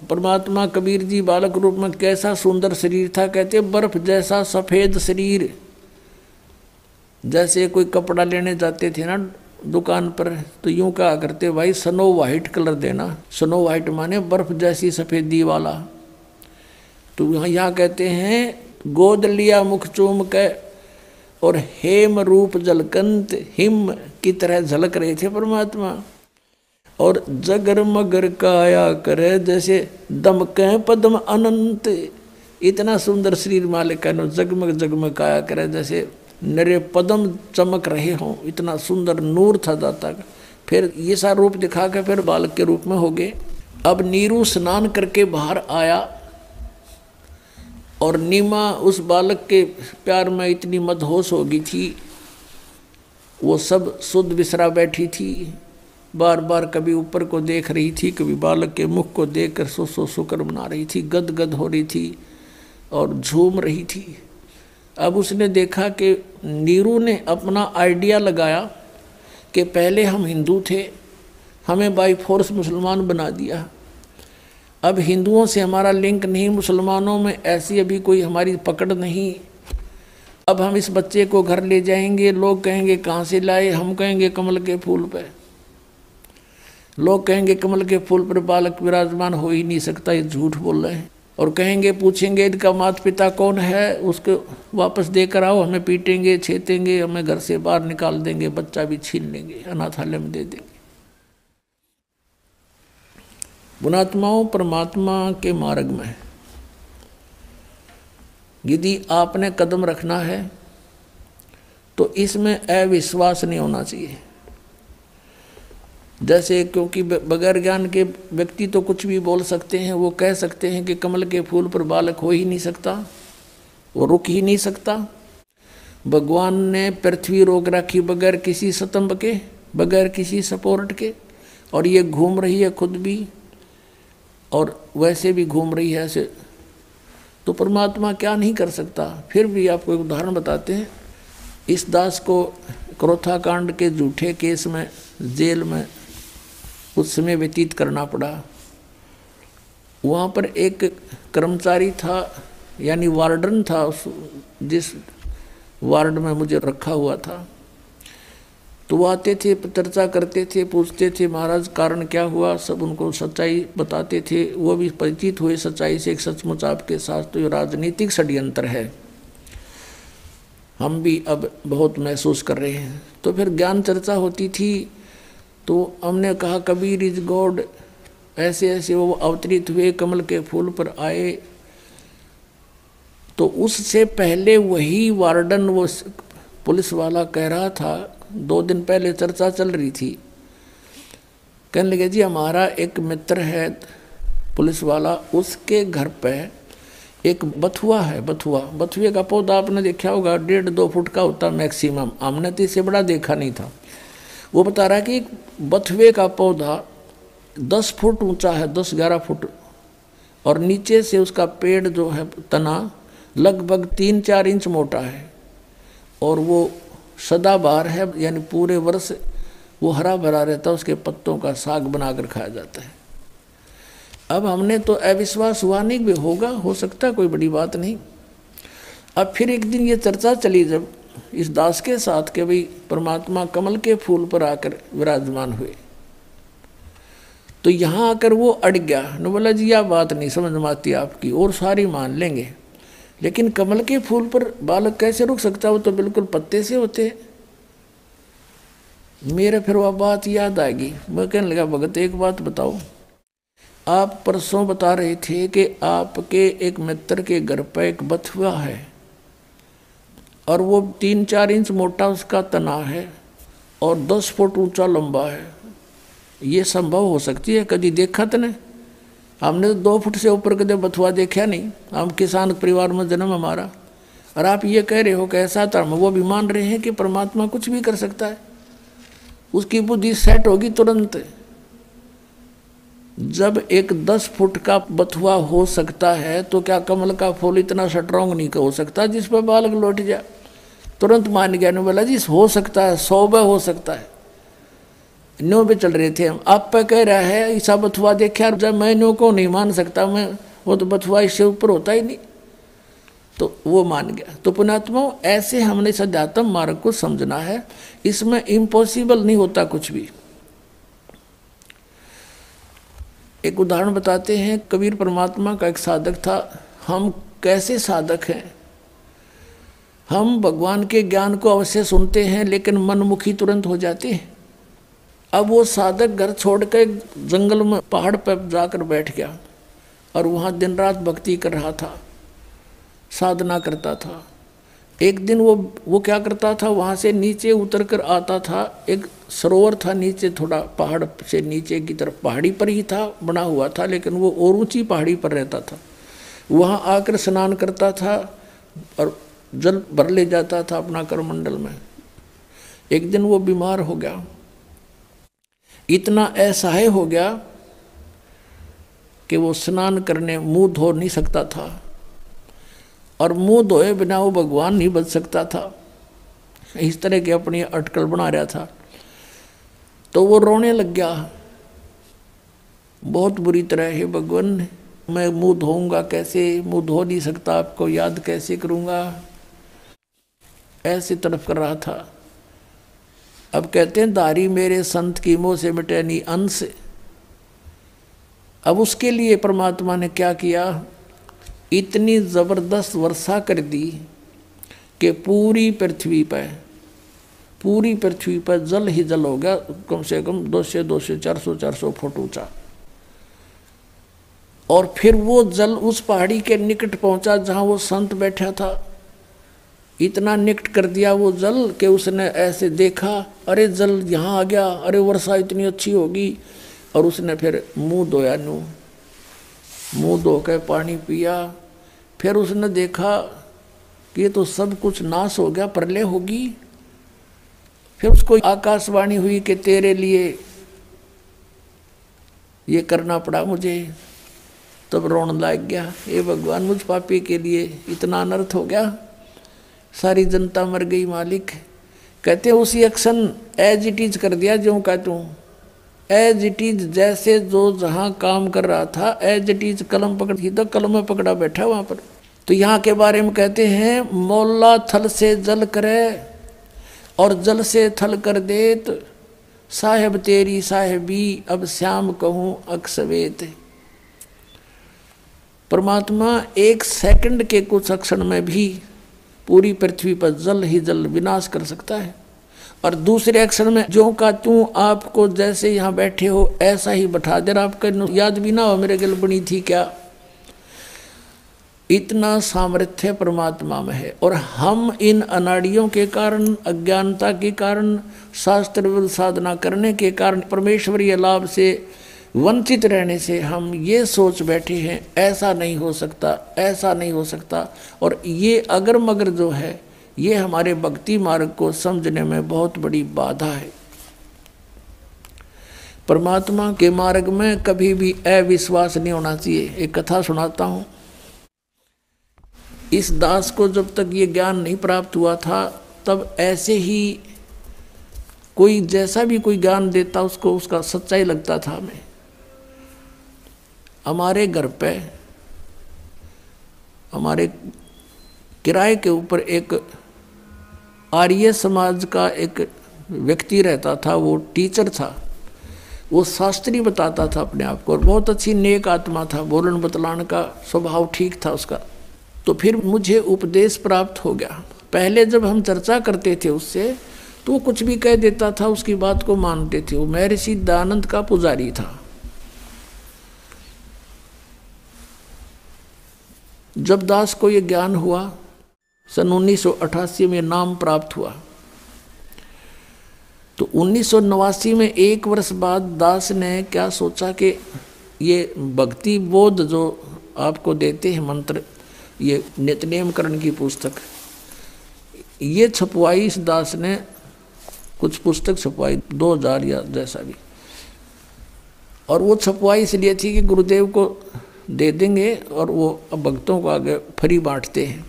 परमात्मा कबीर जी बालक रूप में कैसा सुंदर शरीर था, कहते बर्फ जैसा सफेद शरीर। जैसे कोई कपड़ा लेने जाते थे ना दुकान पर, तो यूं कहा करते, भाई स्नो वाइट कलर देना। स्नो वाइट माने बर्फ जैसी सफेदी वाला। तो यहाँ कहते हैं गोद लिया मुख चूम के और हेम रूप जलकंत, हिम की तरह झलक रहे थे परमात्मा। और जगर मगर काया करे जैसे दमके पद्म अनंत। इतना सुंदर शरीर मालिक है, जगमग जगमग काया करे जैसे नरे पद्म चमक रहे हों। इतना सुंदर नूर था दाता का। फिर ये सा रूप दिखा के फिर बालक के रूप में हो गए। अब नीरू स्नान करके बाहर आया और नीमा उस बालक के प्यार में इतनी मदहोश हो गई थी, वो सब सुध बिसरा बैठी थी। बार बार कभी ऊपर को देख रही थी, कभी बालक के मुख को देखकर सो शुक्र मना रही थी, गदगद हो रही थी और झूम रही थी। अब उसने देखा कि नीरू ने अपना आइडिया लगाया कि पहले हम हिंदू थे, हमें बाई फोर्स मुसलमान बना दिया। अब हिंदुओं से हमारा लिंक नहीं, मुसलमानों में ऐसी अभी कोई हमारी पकड़ नहीं। अब हम इस बच्चे को घर ले जाएंगे, लोग कहेंगे कहाँ से लाए, हम कहेंगे कमल के फूल पे। लोग कहेंगे कमल के फूल पर बालक विराजमान हो ही नहीं सकता, ये झूठ बोल रहे हैं। और कहेंगे, पूछेंगे इनका माता पिता कौन है, उसको वापस देकर आओ, हमें पीटेंगे, छेतेंगे, हमें घर से बाहर निकाल देंगे, बच्चा भी छीन लेंगे, अनाथालय में दे देंगे। पुणात्माओं, परमात्मा के मार्ग में यदि आपने कदम रखना है तो इसमें अविश्वास नहीं होना चाहिए। जैसे क्योंकि बगैर ज्ञान के व्यक्ति तो कुछ भी बोल सकते हैं, वो कह सकते हैं कि कमल के फूल पर बालक हो ही नहीं सकता, वो रुक ही नहीं सकता। भगवान ने पृथ्वी रोक रखी बगैर किसी स्तंभ के, बगैर किसी सपोर्ट के, और ये घूम रही है खुद भी और वैसे भी घूम रही है ऐसे। तो परमात्मा क्या नहीं कर सकता। फिर भी आपको एक उदाहरण बताते हैं। इस दास को क्रोथा कांड के झूठे केस में जेल में उस समय व्यतीत करना पड़ा। वहाँ पर एक कर्मचारी था, यानी वार्डन था, जिस वार्ड में मुझे रखा हुआ था। तो वो आते थे, चर्चा करते थे, पूछते थे महाराज कारण क्या हुआ, सब उनको सच्चाई बताते थे। वो भी परिचित हुए सच्चाई से, एक सचमुच आपके साथ तो ये राजनीतिक षड्यंत्र है, हम भी अब बहुत महसूस कर रहे हैं। तो फिर ज्ञान चर्चा होती थी, तो हमने कहा कबीर इज गॉड, ऐसे ऐसे वो अवतरित हुए, कमल के फूल पर आए। तो उससे पहले वही वार्डन, वो पुलिस वाला कह रहा था, 2 दिन पहले चर्चा चल रही थी, कहने लगे जी हमारा एक मित्र है पुलिस वाला, उसके घर पे एक बथुआ है। बथुए का पौधा आपने देखा होगा, 1.5-2 फुट का होता मैक्सिमम, हमने तो इससे बड़ा देखा नहीं था। वो बता रहा है कि बथुए का पौधा 10 फुट ऊंचा है, 10-11 फुट, और नीचे से उसका पेड़ जो है तना लगभग 3-4 इंच मोटा है, और वो सदाबहार है, यानी पूरे वर्ष वो हरा भरा रहता है, उसके पत्तों का साग बनाकर खाया जाता है। अब हमने तो अविश्वास हुआ नहीं, भी होगा, हो सकता है, कोई बड़ी बात नहीं। अब फिर एक दिन ये चर्चा चली जब इस दास के साथ के भाई परमात्मा कमल के फूल पर आकर विराजमान हुए, तो यहाँ आकर वो अड़ गया न, बोला जी यह बात नहीं समझ में आती आपकी, और सारी मान लेंगे, लेकिन कमल के फूल पर बालक कैसे रुक सकता, वो तो बिल्कुल पत्ते से होते। मेरे फिर वह बात याद आएगी। मैं कहने लगा भगत एक बात बताओ, आप परसों बता रहे थे कि आपके एक मित्र के घर पर एक बथुआ है और वो 3-4 इंच मोटा उसका तना है और 10 फुट ऊंचा लंबा है, ये संभव हो सकती है? कभी देखा तो नहीं, हमने तो 2 फुट से ऊपर कदे बथुआ देखा नहीं, हम किसान परिवार में जन्म हमारा, और आप ये कह रहे हो कि ऐसा धर्म, वो भी मान रहे हैं कि परमात्मा कुछ भी कर सकता है, उसकी बुद्धि सेट होगी तुरंत। जब एक 10 फुट का बथुआ हो सकता है तो क्या कमल का फूल इतना स्ट्रॉन्ग नहीं हो सकता जिस पर बालक लौट जाए? तुरंत मान गया। ने बोला जी हो सकता है, 100 हो सकता है। 9 पे चल रहे थे हम, आप पे कह रहा है ईसा बथुआ देखा, जब मैं 9 को नहीं मान सकता, मैं वो तो बथुआ इससे ऊपर होता ही नहीं, तो वो मान गया। तो पुण्यात्मा ऐसे हमने इस अध्यात्म मार्ग को समझना है, इसमें इम्पॉसिबल नहीं होता कुछ भी। एक उदाहरण बताते हैं, कबीर परमात्मा का एक साधक था। हम कैसे साधक हैं, हम भगवान के ज्ञान को अवश्य सुनते हैं लेकिन मनमुखी तुरंत हो जाते हैं। अब वो साधक घर छोड़ कर जंगल में पहाड़ पर जाकर बैठ गया और वहाँ दिन रात भक्ति कर रहा था, साधना करता था। एक दिन वो क्या करता था, वहाँ से नीचे उतर कर आता था, एक सरोवर था नीचे, थोड़ा पहाड़ से नीचे की तरफ, पहाड़ी पर ही था, बना हुआ था, लेकिन वो और ऊंची पहाड़ी पर रहता था। वहाँ आकर स्नान करता था और जल भर ले जाता था अपना करमंडल में। एक दिन वो बीमार हो गया, इतना असहाय हो गया कि वो स्नान करने मुंह धो नहीं सकता था, और मुंह धोए बिना वो भगवान नहीं बच सकता था। इस तरह की अपनी अटकल बना रहा था। तो वो रोने लग गया बहुत बुरी तरह, हे भगवान मैं मुंह धोऊंगा कैसे, मुंह धो नहीं सकता, आपको याद कैसे करूंगा, ऐसे तड़प कर रहा था। अब कहते हैं दारी मेरे संत की मोह से मिटे नहीं अंश। अब उसके लिए परमात्मा ने क्या किया, इतनी जबरदस्त वर्षा कर दी कि पूरी पृथ्वी पर जल ही जल हो गया, कम से कम 200 400 फुट ऊंचा। और फिर वो जल उस पहाड़ी के निकट पहुंचा जहां वो संत बैठा था। इतना निकट कर दिया वो जल कि उसने ऐसे देखा, अरे जल यहाँ आ गया, अरे वर्षा इतनी अच्छी होगी। और उसने फिर मुंह धोया, मुंह धो के पानी पिया। फिर उसने देखा कि ये तो सब कुछ नाश हो गया, प्रलय होगी। फिर उसको आकाशवाणी हुई कि तेरे लिए ये करना पड़ा मुझे। तब रोने लग गया, हे भगवान मुझ पापी के लिए इतना अनर्थ हो गया, सारी जनता मर गई मालिक। कहते उसी एक्शन एज इट इज कर दिया, जो का तू एज इट इज, जैसे जो जहाँ काम कर रहा था एज इट इज, कलम पकड़ थी तो कलम में पकड़ा बैठा वहाँ पर। तो यहाँ के बारे में कहते हैं, मौला थल से जल करे और जल से थल कर देत, साहेब तेरी साहेबी अब श्याम कहूँ अक्सवेत। परमात्मा एक सेकंड के कुछ क्षण में भी पूरी पृथ्वी पर जल ही जल विनाश कर सकता है। और दूसरे अक्षर में जो का तू, आपको जैसे यहाँ बैठे हो ऐसा ही बैठा दे, आपका याद भी ना हो मेरे गल बनी थी क्या। इतना सामर्थ्य परमात्मा में है। और हम इन अनाड़ियों के कारण, अज्ञानता के कारण, शास्त्र विरुद्ध साधना करने के कारण, परमेश्वरीय लाभ से वंचित रहने से हम ये सोच बैठे हैं ऐसा नहीं हो सकता, ऐसा नहीं हो सकता। और ये अगर मगर जो है ये हमारे भक्ति मार्ग को समझने में बहुत बड़ी बाधा है। परमात्मा के मार्ग में कभी भी अविश्वास नहीं होना चाहिए। एक कथा सुनाता हूँ। इस दास को जब तक ये ज्ञान नहीं प्राप्त हुआ था तब ऐसे ही कोई जैसा भी कोई ज्ञान देता उसको उसका सच्चाई लगता था हमें। हमारे घर पे हमारे किराए के ऊपर एक आर्य समाज का एक व्यक्ति रहता था। वो टीचर था, वो शास्त्री बताता था अपने आप को, और बहुत अच्छी नेक आत्मा था, बोलन बतलाने का स्वभाव ठीक था उसका। तो फिर मुझे उपदेश प्राप्त हो गया। पहले जब हम चर्चा करते थे उससे तो वो कुछ भी कह देता था, उसकी बात को मानते थे। वो महर्षि दयानंद का पुजारी था। जब दास को ये ज्ञान हुआ, सन 1988 में नाम प्राप्त हुआ, तो 1989 में 1 वर्ष बाद दास ने क्या सोचा कि ये भक्ति बोध जो आपको देते हैं मंत्र, ये नित्यनेमकरण की पुस्तक, ये छपवाई। इस दास ने कुछ पुस्तक छपवाई 2000 या जैसा भी, और वो छपवाई इसलिए थी कि गुरुदेव को दे देंगे और वो अब भक्तों को आगे फ्री बांटते हैं।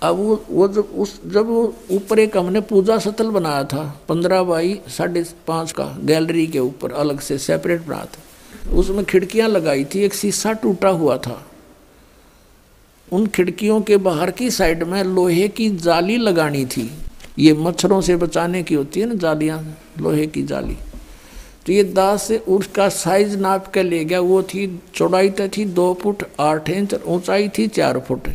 अब वो जब वो ऊपर एक हमने पूजा सतल बनाया था 15 बाई 5.5 का, गैलरी के ऊपर अलग से सेपरेट बनाया था। उसमें खिड़कियां लगाई थी, एक शीशा टूटा हुआ था। उन खिड़कियों के बाहर की साइड में लोहे की जाली लगानी थी, ये मच्छरों से बचाने की होती है ना जालियां, लोहे की जाली। तो ये दास से उसका साइज नाप के ले गया। वो थी, चौड़ाई तो थी 2 फुट 8 इंच, ऊंचाई थी 4 फुट।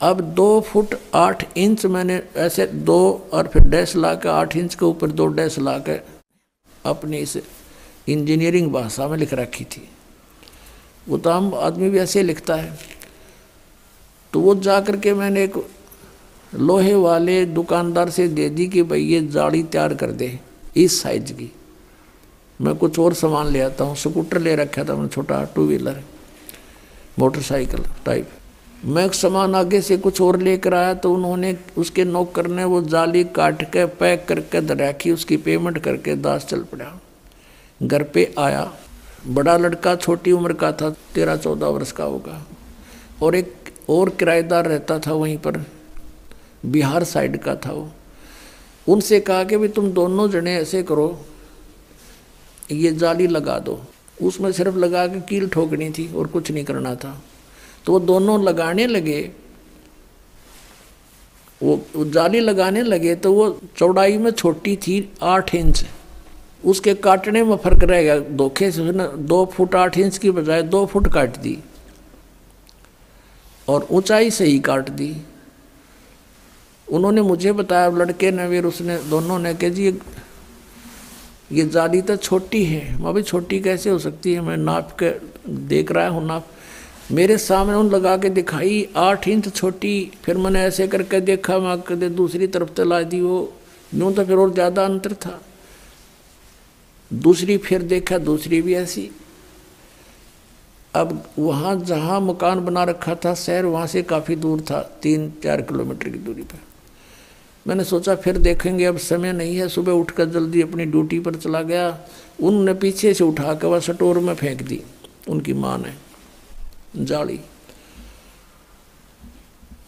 अब 2 फुट 8 इंच मैंने ऐसे 2 और फिर डैश ला के 8 इंच के ऊपर 2 डैश ला के अपनी इस इंजीनियरिंग भाषा में लिख रखी थी। वो तो आम आदमी भी ऐसे लिखता है। तो वो जा कर के मैंने एक लोहे वाले दुकानदार से दे दी कि भाई ये जाली तैयार कर दे इस साइज की। मैं कुछ और सामान ले आता हूँ, स्कूटर ले रखा था मैं, छोटा 2 व्हीलर मोटरसाइकिल टाइप। मैं सामान आगे से कुछ और लेकर आया तो उन्होंने उसके नौकर ने वो जाली काट के पैक करके रखी, उसकी पेमेंट करके दास चल पड़ा। घर पे आया, बड़ा लड़का छोटी उम्र का था, 13-14 वर्ष का होगा, और एक और किराएदार रहता था वहीं पर, बिहार साइड का था वो। उनसे कहा कि भाई तुम दोनों जने ऐसे करो, ये जाली लगा दो। उसमें सिर्फ लगा के कील ठोकनी थी और कुछ नहीं करना था। तो वो दोनों लगाने लगे, वो जाली लगाने लगे तो वो चौड़ाई में छोटी थी 8 इंच, उसके काटने में फर्क रह गया। धोखे से 2 फुट 8 इंच की बजाय 2 फुट काट दी और ऊंचाई से ही काट दी। उन्होंने मुझे बताया, लड़के ने फिर उसने दोनों ने कहा जी ये जाली तो छोटी है। मैं भी छोटी कैसे हो सकती है, मैं नाप के देख रहा हूँ नाप। मेरे सामने उन लगा के दिखाई 8 इंच छोटी। फिर मैंने ऐसे करके देखा, मैं कदे दूसरी तरफ तला दी, वो यूँ तो फिर और ज़्यादा अंतर था। दूसरी फिर देखा, दूसरी भी ऐसी। अब वहाँ जहाँ मकान बना रखा था शहर, वहाँ से काफ़ी दूर था, 3-4 किलोमीटर की दूरी पर। मैंने सोचा फिर देखेंगे, अब समय नहीं है। सुबह उठकर जल्दी अपनी ड्यूटी पर चला गया। उनने पीछे से उठा कर वह स्टोर में फेंक दी, उनकी माँ ने जाली।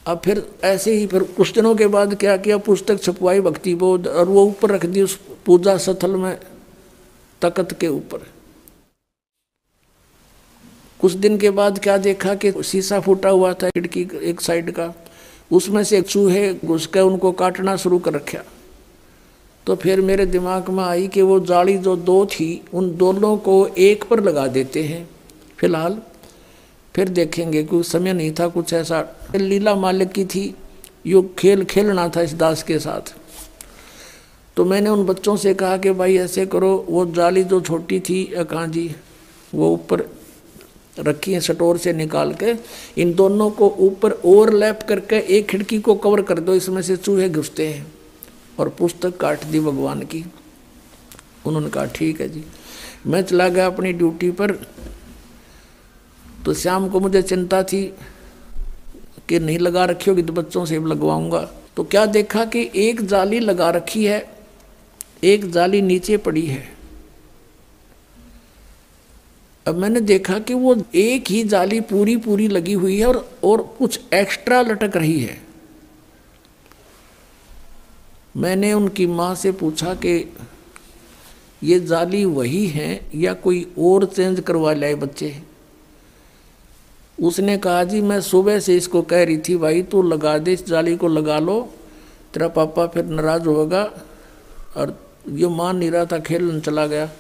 अब फिर ऐसे ही फिर कुछ दिनों के बाद क्या किया, पुस्तक छपवाई भक्ति बोध, और वो ऊपर रख दी उस पूजा स्थल में, तख्त के ऊपर। कुछ दिन के बाद क्या देखा कि शीशा फूटा हुआ था खिड़की एक साइड का, उसमें से चूहे घुस के उनको काटना शुरू कर रखा। तो फिर मेरे दिमाग में आई कि वो जाली जो 2 थी, उन दोनों को एक पर लगा देते हैं फिलहाल, फिर देखेंगे। कुछ समय नहीं था, कुछ ऐसा लीला मालिक की थी, यो खेल खेलना था इस दास के साथ। तो मैंने उन बच्चों से कहा कि भाई ऐसे करो, वो जाली जो छोटी थी कहाँ जी, वो ऊपर रखी है स्टोर से निकाल के, इन दोनों को ऊपर ओवरलैप करके एक खिड़की को कवर कर दो, इसमें से चूहे घुसते हैं। और पुस्तक काट दी भगवान की। उन्होंने कहा ठीक है जी। मैं चला गया अपनी ड्यूटी पर। तो शाम को मुझे चिंता थी कि नहीं लगा रखी होगी तो बच्चों से लगवाऊंगा। तो क्या देखा कि एक जाली लगा रखी है, एक जाली नीचे पड़ी है। अब मैंने देखा कि वो एक ही जाली पूरी पूरी लगी हुई है और कुछ एक्स्ट्रा लटक रही है। मैंने उनकी माँ से पूछा कि ये जाली वही है या कोई और चेंज करवा लाए बच्चे। उसने कहा जी मैं सुबह से इसको कह रही थी भाई तू लगा दे, इस जाली को लगा लो, तेरा पापा फिर नाराज होगा। और ये मान नहीं रहा था, खेलने चला गया।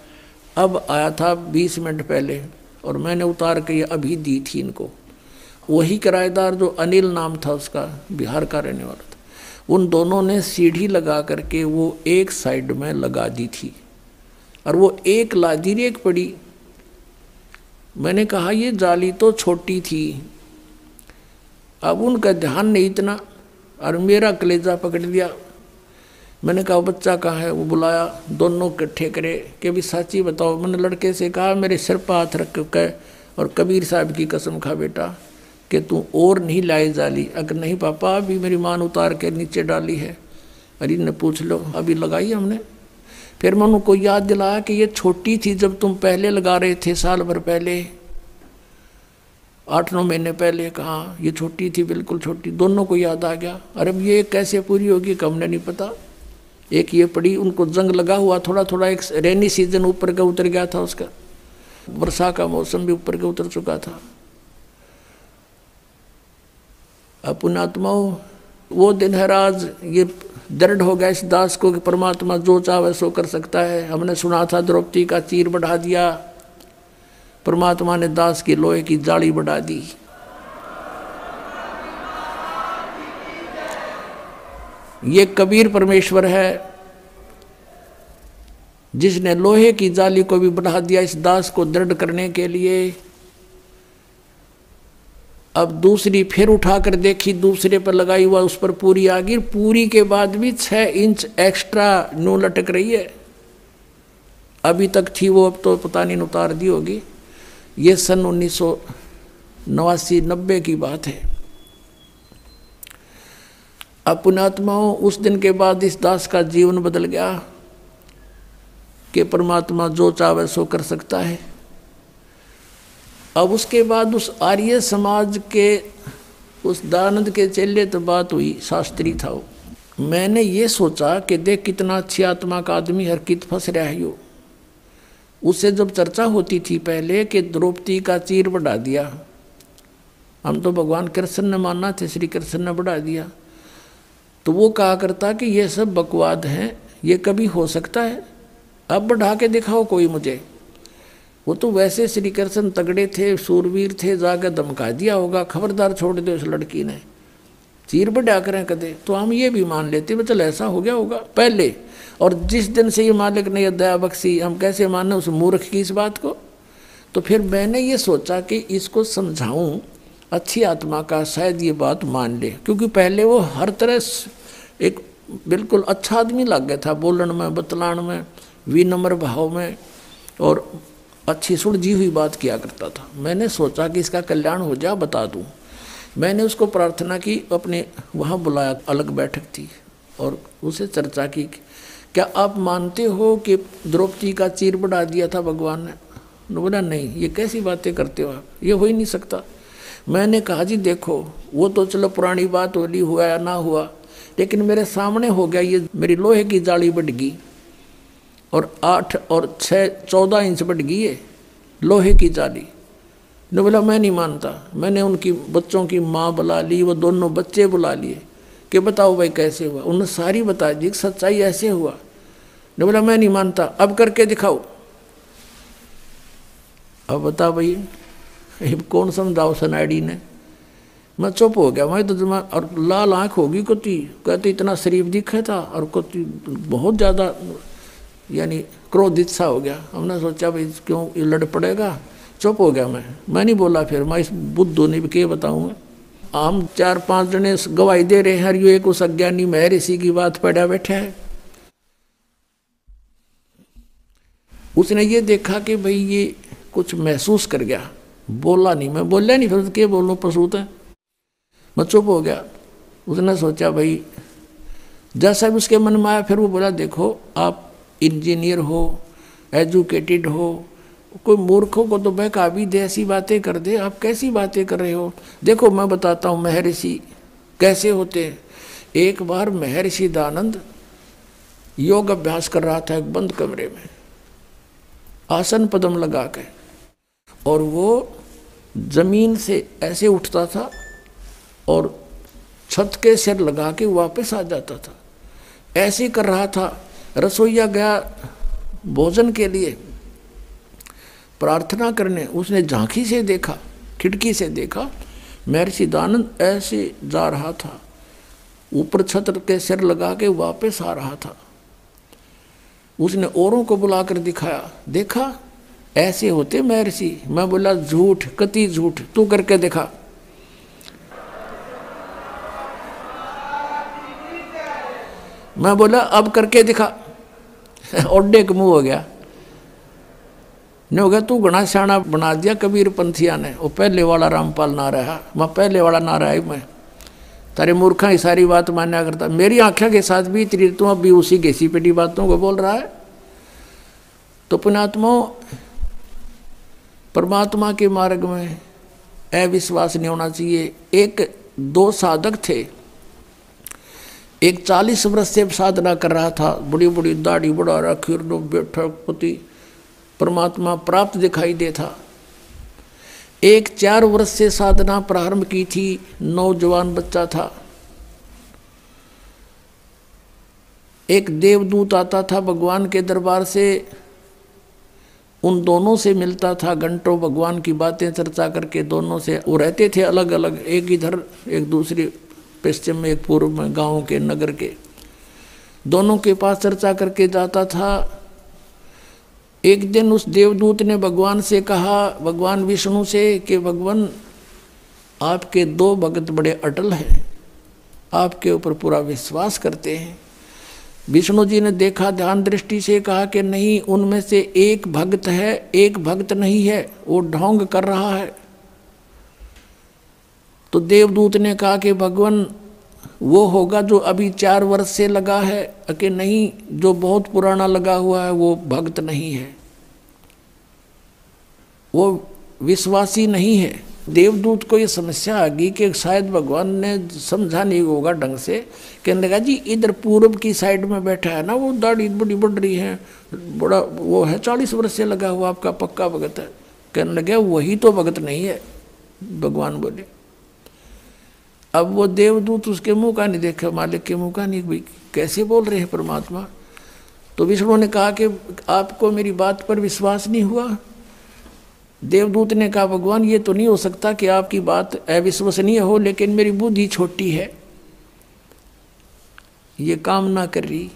अब आया था 20 मिनट पहले और मैंने उतार के ये अभी दी थी इनको। वही किराएदार जो अनिल नाम था उसका, बिहार का रहने वाला था, उन दोनों ने सीढ़ी लगा करके वो एक साइड में लगा दी थी और वो एक लादी एक पड़ी। मैंने कहा ये जाली तो छोटी थी। अब उनका ध्यान नहीं इतना और मेरा कलेजा पकड़ लिया। मैंने कहा बच्चा कहाँ है? वो बुलाया, दोनों इकट्ठे करे कि भी सच्ची बताओ। मैंने लड़के से कहा मेरे सिर पर हाथ रख के और कबीर साहब की कसम खा बेटा कि तू और नहीं लाई जाली। अगर नहीं पापा अभी मेरी मान उतार के नीचे डाली है। अरे ने पूछ लो अभी लगाई हमने। फिर मैं उनको याद दिलाया कि ये छोटी थी जब तुम पहले लगा रहे थे साल भर पहले। 8-9 महीने पहले कहा, ये छोटी थी, बिल्कुल छोटी। दोनों को याद आ गया, अरे ये कैसे पूरी होगी, कम ने नहीं पता। एक ये पड़ी, उनको जंग लगा हुआ थोड़ा थोड़ा, एक रेनी सीजन ऊपर का उतर गया था उसका, वर्षा का मौसम भी ऊपर का उतर चुका था। अब पुण्यात्माओं, वो दिन है आज, ये दृढ़ हो गया इस दास को कि परमात्मा जो चाहे सो कर सकता है। हमने सुना था द्रौपदी का चीर बढ़ा दिया, परमात्मा ने दास की लोहे की जाली बढ़ा दी। ये कबीर परमेश्वर है जिसने लोहे की जाली को भी बढ़ा दिया इस दास को दृढ़ करने के लिए। अब दूसरी फिर उठाकर देखी, दूसरे पर लगाई हुआ, उस पर पूरी आ गई। पूरी के बाद भी 6 इंच एक्स्ट्रा नो लटक रही है। अभी तक थी वो, अब तो पता नहीं उतार दी होगी। ये सन 1989-90 की बात है। अब पुण्यात्माओं, उस दिन के बाद इस दास का जीवन बदल गया कि परमात्मा जो चाहे सो कर सकता है। अब उसके बाद उस आर्य समाज के उस दयानंद के चेले तो बात हुई, शास्त्री था वो। मैंने ये सोचा कि देख कितना अच्छी आत्मा का आदमी, हर कित फंस रहा है यो। उससे जब चर्चा होती थी पहले कि द्रौपदी का चीर बढ़ा दिया, हम तो भगवान कृष्ण ने माना थे, श्री कृष्ण ने बढ़ा दिया, तो वो कहा करता कि ये सब बकवाद हैं, ये कभी हो सकता है, अब बढ़ा के दिखाओ कोई मुझे। वो तो वैसे श्री कृष्ण तगड़े थे, सूरवीर थे, जाकर धमका दिया होगा, खबरदार छोड़ दे उस लड़की ने, चीर बढ़ा करें कदे, तो हम ये भी मान लेते चल ऐसा हो गया होगा पहले। और जिस दिन से ये मालिक ने यह दया बख्शी, हम कैसे माने उस मूर्ख की इस बात को। तो फिर मैंने ये सोचा कि इसको समझाऊं अच्छी आत्मा का, शायद ये बात मान ले, क्योंकि पहले वो हर तरह एक बिल्कुल अच्छा आदमी लग गया था, बोलन में, बतलान में, विनम्र भाव में, और अच्छी सुलझी हुई बात किया करता था। मैंने सोचा कि इसका कल्याण हो जाए, बता दूं। मैंने उसको प्रार्थना की, अपने वहाँ बुलाया, अलग बैठक थी, और उसे चर्चा की, क्या आप मानते हो कि द्रौपदी का चीर बढ़ा दिया था भगवान ने? बोला नहीं, ये कैसी बातें करते हो आप, ये हो ही नहीं सकता। मैंने कहा जी देखो, वो तो चलो पुरानी बात होली, हुआ या ना हुआ, लेकिन मेरे सामने हो गया, ये मेरी लोहे की जाली बढ़ गई, और 8 और 6 14 इंच बढ़ गई है लोहे की जाली। ने बोला मैं नहीं मानता। मैंने उनकी बच्चों की माँ बुला ली, वो दोनों बच्चे बुला लिए कि बताओ भाई कैसे हुआ। उन्होंने सारी बता दी, सच्चाई ऐसे हुआ। ने बोला मैं नहीं मानता, अब करके दिखाओ। अब बता भाई, कौन समझाओ सनाडी ने। मैं चुप हो गया, मैं तो और लाल आँख होगी कुत्ती, कहते इतना शरीफ दिखे था, और कुत्ती बहुत ज़्यादा यानी क्रोधित सा हो गया। हमने सोचा भाई क्यों ये लड़ पड़ेगा, चुप हो गया मैं नहीं बोला। फिर मैं इस बुद्धू ने भी क्या बताऊँ, हम 4-5 जने गवाही दे रहे हैं, हर एक उस अज्ञानी महर्षि की बात पड़ा बैठा है। उसने ये देखा कि भाई ये कुछ महसूस कर गया, बोला नहीं, मैं बोला नहीं, फिर क्या बोलूँ, पसूत है। मैं चुप हो गया। उसने सोचा भाई जैसा भी उसके मन में आया, फिर वो बोला देखो आप इंजीनियर हो, एजुकेटेड हो, कोई मूर्खों को तो बहका भी दे, ऐसी बातें कर दे, आप कैसी बातें कर रहे हो। देखो मैं बताता हूँ महर्षि कैसे होते हैं। एक बार महर्षि दयानंद योग अभ्यास कर रहा था एक बंद कमरे में, आसन पद्म लगा के, और वो जमीन से ऐसे उठता था और छत के सिर लगा के वापस आ जाता था। ऐसे कर रहा था। रसोईया गया भोजन के लिए प्रार्थना करने, उसने झांकी से देखा, खिड़की से देखा, महर्षि दयानंद ऐसे जा रहा था, ऊपर छत के सिर लगा के वापस आ रहा था। उसने औरों को बुलाकर दिखाया, देखा ऐसे होते महर्षि। मैं बोला झूठ, कति झूठ, तू करके दिखा। मैं बोला अब करके दिखा। ओडे का मुंह हो गया, ने हो गया तू घना सियाना बना दिया कबीर पंथिया ने, वो पहले वाला रामपाल ना रहा, मैं पहले वाला ना रहा, मैं तारे मूर्खा ही सारी बात मान्या करता। मेरी आंखों के साथ भी तेरी, तू अब भी उसी घिसी पिटी बातों को बोल रहा है। तो पुण्यात्माओं, परमात्मा के मार्ग में अविश्वास नहीं होना चाहिए। एक दो साधक थे, एक 40 वर्ष से साधना कर रहा था, बड़ी बड़ी दाढ़ी बढ़ा रखी, बैठक पति परमात्मा प्राप्त दिखाई देता। एक 4 वर्ष से साधना प्रारंभ की थी, नौजवान बच्चा था। एक देवदूत आता था भगवान के दरबार से, उन दोनों से मिलता था, घंटों भगवान की बातें चर्चा करके दोनों से। वो रहते थे अलग अलग, एक इधर एक दूसरी पश्चिम में, एक पूर्व में, गांव के नगर के। दोनों के पास चर्चा करके जाता था। एक दिन उस देवदूत ने भगवान से कहा, भगवान विष्णु से, कि भगवान आपके 2 भक्त बड़े अटल हैं, आपके ऊपर पूरा विश्वास करते हैं। विष्णु जी ने देखा, ध्यान दृष्टि से कहा कि नहीं, उनमें से एक भक्त है, एक भक्त नहीं है, वो ढोंग कर रहा है। तो देवदूत ने कहा कि भगवान वो होगा जो अभी 4 वर्ष से लगा है, कि नहीं, जो बहुत पुराना लगा हुआ है वो भक्त नहीं है, वो विश्वासी नहीं है। देवदूत को ये समस्या आ गई कि शायद भगवान ने समझा नहीं होगा ढंग से। कहने लगा, जी इधर पूर्व की साइड में बैठा है ना, वो दाढ़ी बड़ी बढ़ रही है, बड़ा वो है, 40 वर्ष से लगा हुआ, आपका पक्का भगत है। कहने लगे, वही तो भगत नहीं है। भगवान बोले। अब वो देवदूत उसके मुंह का नहीं देखा, मालिक के मुंह का नहीं, भाई कैसे बोल रहे हैं परमात्मा। तो विष्णु ने कहा कि आपको मेरी बात पर विश्वास नहीं हुआ। देवदूत ने कहा, भगवान ये तो नहीं हो सकता कि आपकी बात अविश्वसनीय हो, लेकिन मेरी बुद्धि छोटी है, ये काम ना कर रही।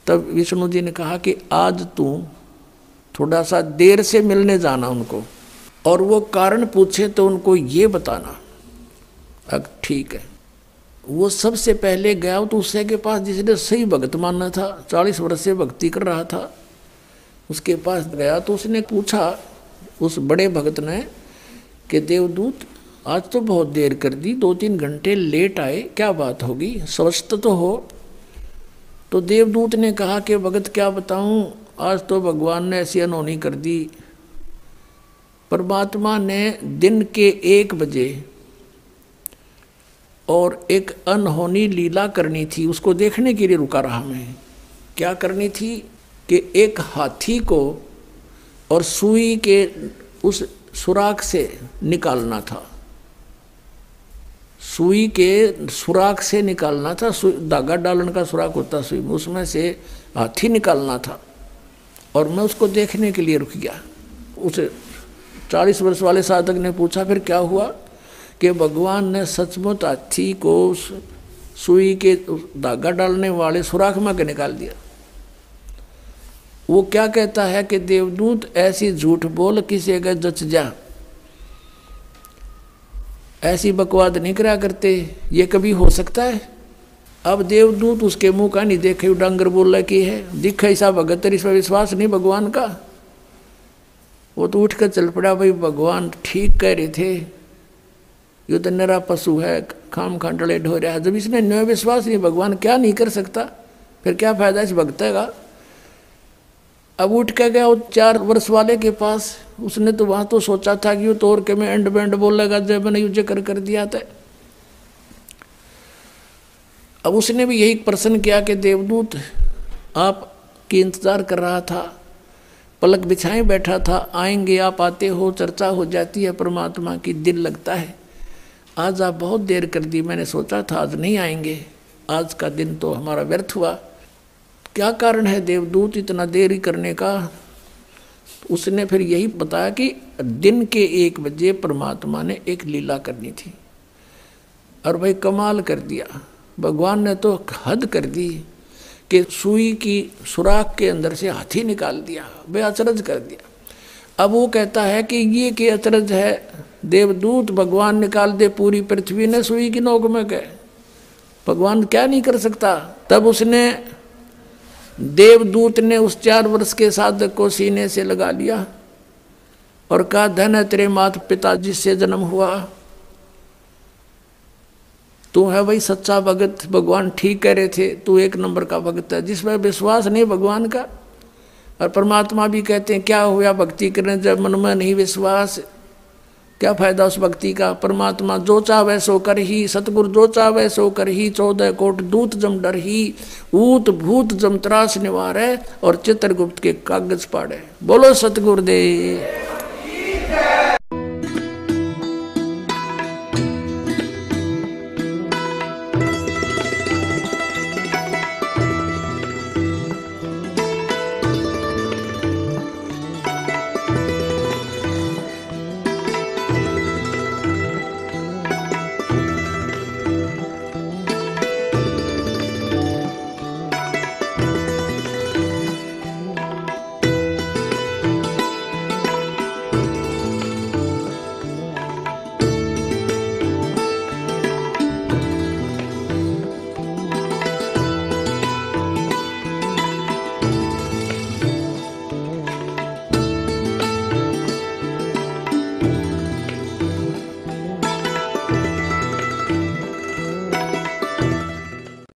तब विष्णु जी ने कहा कि आज तू थोड़ा सा देर से मिलने जाना उनको, और वो कारण पूछे तो उनको ये बताना। अब ठीक है। वो सबसे पहले गया तो उससे के पास, जिसने सही भगत मानना था, 40 वर्ष से भक्ति कर रहा था, उसके पास गया तो उसने पूछा उस बड़े भगत ने कि देवदूत आज तो बहुत देर कर दी, 2-3 घंटे लेट आए, क्या बात होगी, स्वस्थ तो हो। तो देवदूत ने कहा कि भगत क्या बताऊं, आज तो भगवान ने ऐसी अनहोनी कर दी। परमात्मा ने दिन के 1 बजे और एक अनहोनी लीला करनी थी, उसको देखने के लिए रुका रहा मैं। क्या करनी थी कि एक हाथी को और सुई के उस सुराख से निकालना था, सुई के सुराख से निकालना था। धागा डालने का सुराख होता सुई में, उसमें से हाथी निकालना था। और मैं उसको देखने के लिए रुक गया। उस 40 वर्ष वाले साधक ने पूछा, फिर क्या हुआ? कि भगवान ने सचमुच हाथी को सुई के धागा डालने वाले सुराख में के निकाल दिया। वो क्या कहता है कि देवदूत ऐसी झूठ बोल किसी का जच जा, ऐसी बकवाद नहीं करा करते, ये कभी हो सकता है? अब देवदूत उसके मुंह का नहीं देखे, डांगर बोल रहा कि है दिखा ऐसा भगत, इस पर विश्वास नहीं भगवान का। वो तो उठ कर चल पड़ा, भाई भगवान ठीक कह रहे थे, ये तो नरा पशु है, खाम खांडले ढो रहा है। जब इसने न विश्वास नहीं, भगवान क्या नहीं कर सकता, फिर क्या फायदा इस भक्त का। अब उठ के गया 4 वर्ष वाले के पास। उसने तो वहां तो सोचा था कि तोड़ के मैं एंड बैंड बोलेगा, जब मैंने युज कर दिया था। अब उसने भी यही प्रश्न किया कि देवदूत आपकी इंतजार कर रहा था, पलक बिछाए बैठा था, आएंगे आप, आते हो, चर्चा हो जाती है परमात्मा की, दिल लगता है। आज आप बहुत देर कर दी, मैंने सोचा था आज नहीं आएंगे, आज का दिन तो हमारा व्यर्थ हुआ। क्या कारण है देवदूत इतना देरी करने का? उसने फिर यही बताया कि दिन के 1 बजे परमात्मा ने एक लीला करनी थी। और भाई कमाल कर दिया, भगवान ने तो हद कर दी कि सुई की सुराख के अंदर से हाथी निकाल दिया, भाई अचरज कर दिया। अब वो कहता है कि ये कि अचरज है देवदूत, भगवान निकाल दे पूरी पृथ्वी ने सुई की नोक में गए, भगवान क्या नहीं कर सकता। तब उसने देवदूत ने उस 4 वर्ष के साधक को सीने से लगा लिया और कहा, धन है तेरे माता पिता जिससे जन्म हुआ, तू है भाई सच्चा भगत, भगवान ठीक कह रहे थे, तू 1 नंबर का भगत है। जिसमें विश्वास नहीं भगवान का। और परमात्मा भी कहते हैं क्या हुआ भक्ति करने जब मन में नहीं विश्वास, क्या फायदा उस भक्ति का। परमात्मा जो चाहे सो कर ही, सतगुरु जो चाहे सो कर ही, 14 कोट दूत जम डर ही, ऊत भूत जम त्रास निवारे, और चित्रगुप्त के कागज पाड़े। बोलो सतगुरुदेव।